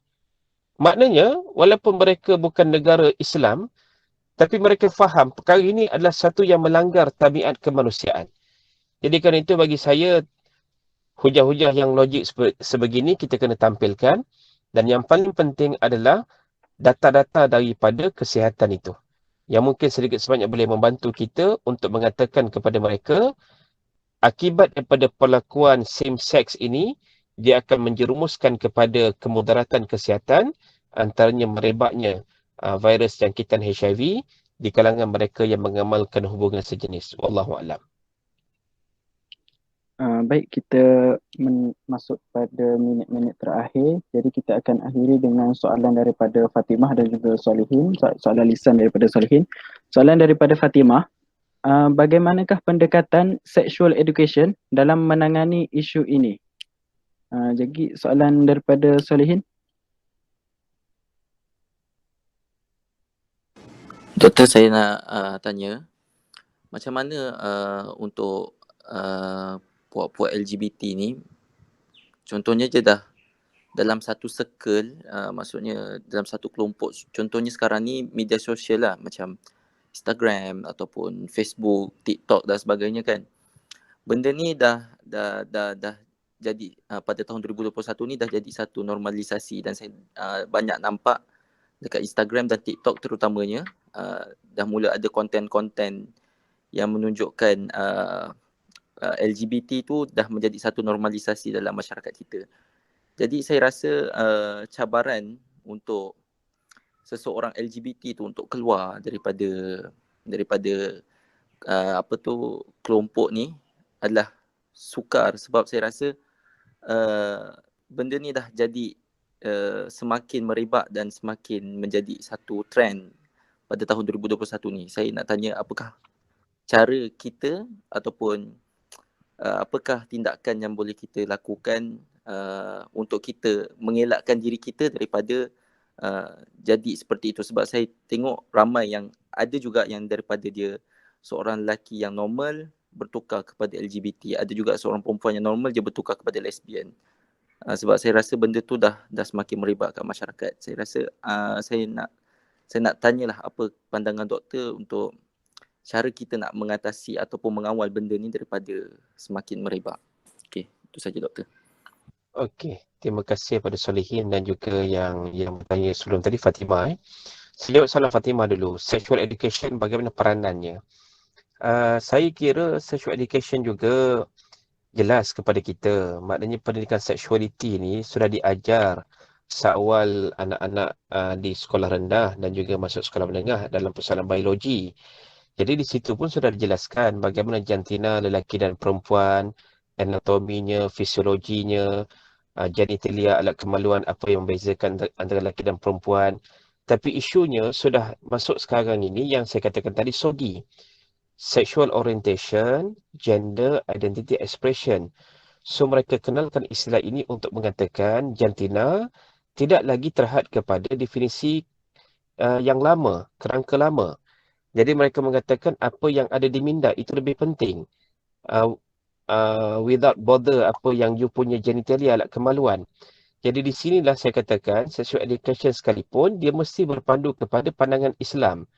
Maknanya, walaupun mereka bukan negara Islam, tapi mereka faham perkara ini adalah satu yang melanggar tabiat kemanusiaan. Jadi kerana itu bagi saya, hujah-hujah yang logik sebegini kita kena tampilkan. Dan yang paling penting adalah data-data daripada kesihatan itu, yang mungkin sedikit sebanyak boleh membantu kita untuk mengatakan kepada mereka, akibat daripada perlakuan same sex ini, dia akan menjerumuskan kepada kemudaratan kesihatan, antaranya merebaknya virus jangkitan HIV di kalangan mereka yang mengamalkan hubungan sejenis. Wallahualam. Baik, kita masuk pada minit-minit terakhir. Jadi kita akan akhiri dengan soalan daripada Fatimah dan juga Solihin. Soalan lisan daripada Solihin. Soalan daripada Fatimah. Bagaimanakah pendekatan sexual education dalam menangani isu ini? Jadi soalan daripada Solihin. Doktor, saya nak tanya, macam mana untuk puak-puak LGBT ni, contohnya je dah dalam satu circle, maksudnya dalam satu kelompok, contohnya sekarang ni media sosial lah, macam Instagram ataupun Facebook, TikTok dan sebagainya kan. Benda ni dah jadi pada tahun 2021 ni dah jadi satu normalisasi, dan saya banyak nampak dekat Instagram dan TikTok terutamanya dah mula ada konten-konten yang menunjukkan LGBT tu dah menjadi satu normalisasi dalam masyarakat kita. Jadi saya rasa cabaran untuk seseorang LGBT tu untuk keluar daripada kelompok ni adalah sukar, sebab saya rasa benda ni dah jadi semakin merebak dan semakin menjadi satu trend pada tahun 2021 ni. Saya nak tanya, apakah cara kita ataupun apakah tindakan yang boleh kita lakukan untuk kita mengelakkan diri kita daripada jadi seperti itu, sebab saya tengok ramai yang ada juga yang daripada dia seorang lelaki yang normal bertukar kepada LGBT, ada juga seorang perempuan yang normal dia bertukar kepada lesbian. Sebab saya rasa benda tu dah semakin merebak kat masyarakat. Saya rasa saya nak tanyalah apa pandangan doktor untuk cara kita nak mengatasi ataupun mengawal benda ni daripada semakin merebak. Okey, itu saja doktor. Okey, terima kasih pada Solihin dan juga yang bertanya sebelum tadi, Fatimah. Saya jawab soalan Fatimah dulu. Sexual education, bagaimana peranannya? Saya kira sexual education juga jelas kepada kita. Maknanya pendidikan sexuality ni sudah diajar seawal anak-anak di sekolah rendah dan juga masuk sekolah menengah dalam persoalan biologi. Jadi di situ pun sudah dijelaskan bagaimana jantina lelaki dan perempuan, anatominya, fisiologinya, genitalia, alat kemaluan, apa yang membezakan antara lelaki dan perempuan. Tapi isunya sudah masuk sekarang ini yang saya katakan tadi, SOGI. Sexual Orientation, Gender Identity Expression. So mereka kenalkan istilah ini untuk mengatakan jantina tidak lagi terhad kepada definisi yang lama, kerangka lama. Jadi mereka mengatakan apa yang ada di minda itu lebih penting. Without bother apa yang you punya genitalia, alat kemaluan. Jadi di sinilah saya katakan sexual education sekalipun dia mesti berpandu kepada pandangan Islam.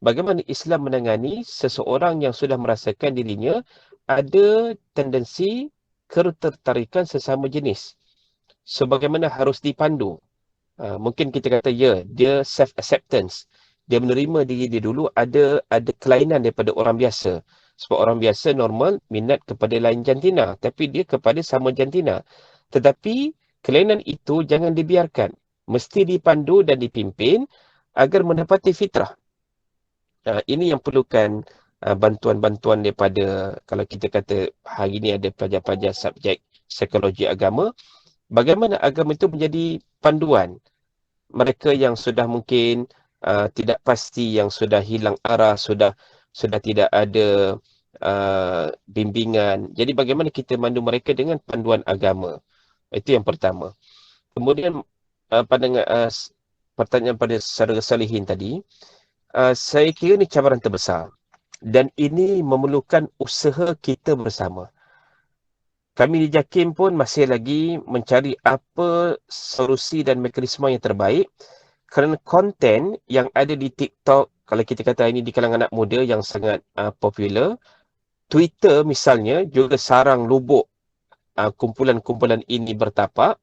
Bagaimana Islam menangani seseorang yang sudah merasakan dirinya ada tendensi ketertarikan sesama jenis. So bagaimana harus dipandu? Mungkin kita kata dia self-acceptance. Dia menerima diri dia dulu ada kelainan daripada orang biasa. Sebab orang biasa normal minat kepada lain jantina, tapi dia kepada sama jantina. Tetapi kelainan itu jangan dibiarkan. Mesti dipandu dan dipimpin agar mendapati fitrah. Ini yang perlukan bantuan-bantuan daripada, kalau kita kata hari ini ada pelajar-pelajar subjek psikologi agama, bagaimana agama itu menjadi panduan. Mereka yang sudah mungkin tidak pasti, yang sudah hilang arah, sudah tidak ada bimbingan. Jadi bagaimana kita mandu mereka dengan panduan agama. Itu yang pertama. Kemudian pertanyaan pada saudara Salihin tadi, saya kira ni cabaran terbesar. dan ini memerlukan usaha kita bersama. Kami di JAKIM pun masih lagi mencari apa solusi dan mekanisme yang terbaik kerana konten yang ada di TikTok, kalau kita kata ini di kalangan anak muda yang sangat popular, Twitter misalnya juga sarang lubuk kumpulan-kumpulan ini bertapak.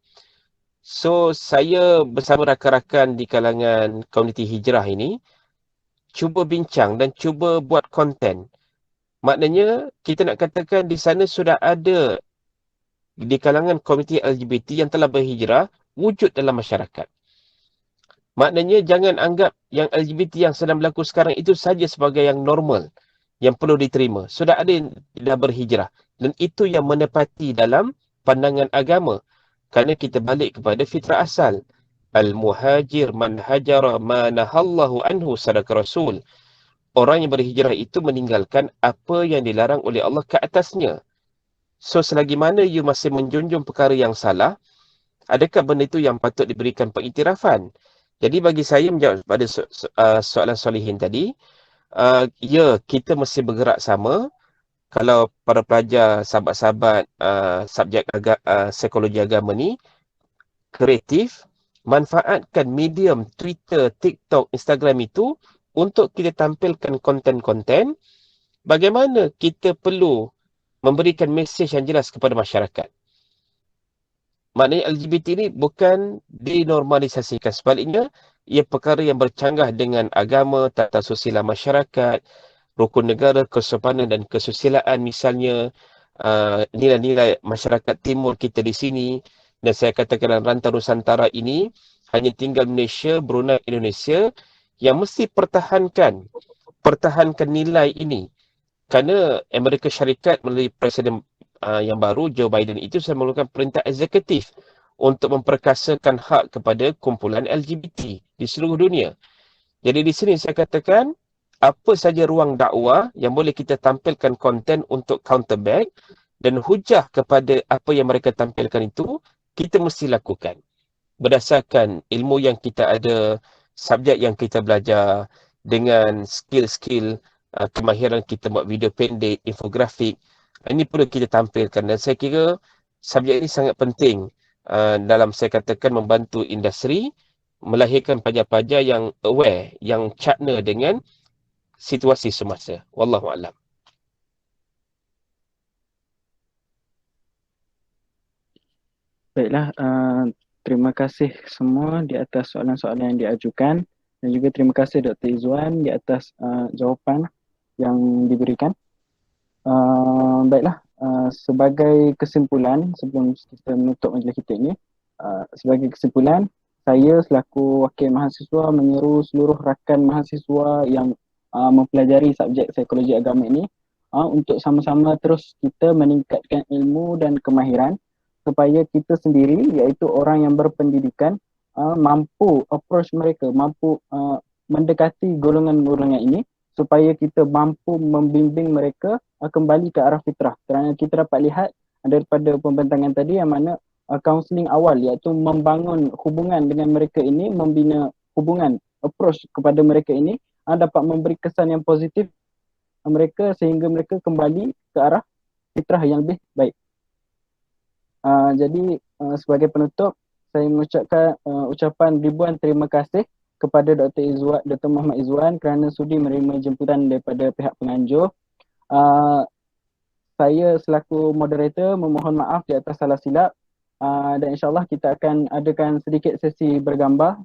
So, saya bersama rakan-rakan di kalangan komuniti hijrah ini cuba bincang dan cuba buat konten. Maknanya, kita nak katakan di sana sudah ada di kalangan komuniti LGBT yang telah berhijrah wujud dalam masyarakat. Maknanya jangan anggap yang LGBT yang sedang berlaku sekarang itu saja sebagai yang normal, yang perlu diterima. Sudah ada yang dah berhijrah. Dan itu yang menepati dalam pandangan agama. Kerana kita balik kepada fitrah asal. Al-muhajir man hajara ma nahallahu anhu sadaka Rasul. Orang yang berhijrah itu meninggalkan apa yang dilarang oleh Allah ke atasnya. So, selagi mana you masih menjunjung perkara yang salah, adakah benda itu yang patut diberikan pengiktirafan? Jadi bagi saya menjawab pada soalan Solihin tadi, ya, kita mesti bergerak sama. Kalau para pelajar, sahabat-sahabat subjek psikologi agama ni kreatif, manfaatkan medium Twitter, TikTok, Instagram itu untuk kita tampilkan konten-konten bagaimana kita perlu memberikan mesej yang jelas kepada masyarakat. Maknanya LGBT ini bukan dinormalisasikan. Sebaliknya, ia perkara yang bercanggah dengan agama, tata susila masyarakat, rukun negara, kesopanan dan kesusilaan misalnya, nilai-nilai masyarakat timur kita di sini. Dan saya katakan dalam rantau Nusantara ini, hanya tinggal Malaysia, Brunei, Indonesia yang mesti pertahankan nilai ini. Kerana Amerika Syarikat melalui Presiden yang baru, Joe Biden itu sudah mengeluarkan perintah eksekutif untuk memperkasakan hak kepada kumpulan LGBT di seluruh dunia. Jadi di sini saya katakan, apa saja ruang dakwah yang boleh kita tampilkan konten untuk counterback dan hujah kepada apa yang mereka tampilkan itu, kita mesti lakukan. Berdasarkan ilmu yang kita ada, subjek yang kita belajar, dengan skill-skill kemahiran kita buat video pendek, infografik, ini perlu kita tampilkan. Dan saya kira subjek ini sangat penting dalam saya katakan membantu industri melahirkan pelajar-pelajar yang aware, yang cakna dengan situasi semasa. Wallahualam. Baiklah, terima kasih semua di atas soalan-soalan yang diajukan dan juga terima kasih Dr. Izwan di atas jawapan yang diberikan. Baiklah, sebagai kesimpulan sebelum kita menutup majlis kita ini, sebagai kesimpulan, saya selaku wakil mahasiswa menyeru seluruh rakan mahasiswa yang mempelajari subjek psikologi agama ini untuk sama-sama terus kita meningkatkan ilmu dan kemahiran supaya kita sendiri, iaitu orang yang berpendidikan, mampu approach mereka, mampu mendekati golongan-golongan ini supaya kita mampu membimbing mereka kembali ke arah fitrah. Kerana kita dapat lihat daripada pembentangan tadi yang mana kaunseling awal, iaitu membangun hubungan dengan mereka ini, membina hubungan, approach kepada mereka ini dapat memberi kesan yang positif mereka sehingga mereka kembali ke arah fitrah yang lebih baik. Jadi sebagai penutup, saya mengucapkan ucapan ribuan terima kasih kepada Dr. Muhammad Izwan kerana sudi menerima jemputan daripada pihak penganjur. Saya selaku moderator memohon maaf di atas salah silap dan insyaAllah kita akan adakan sedikit sesi bergambar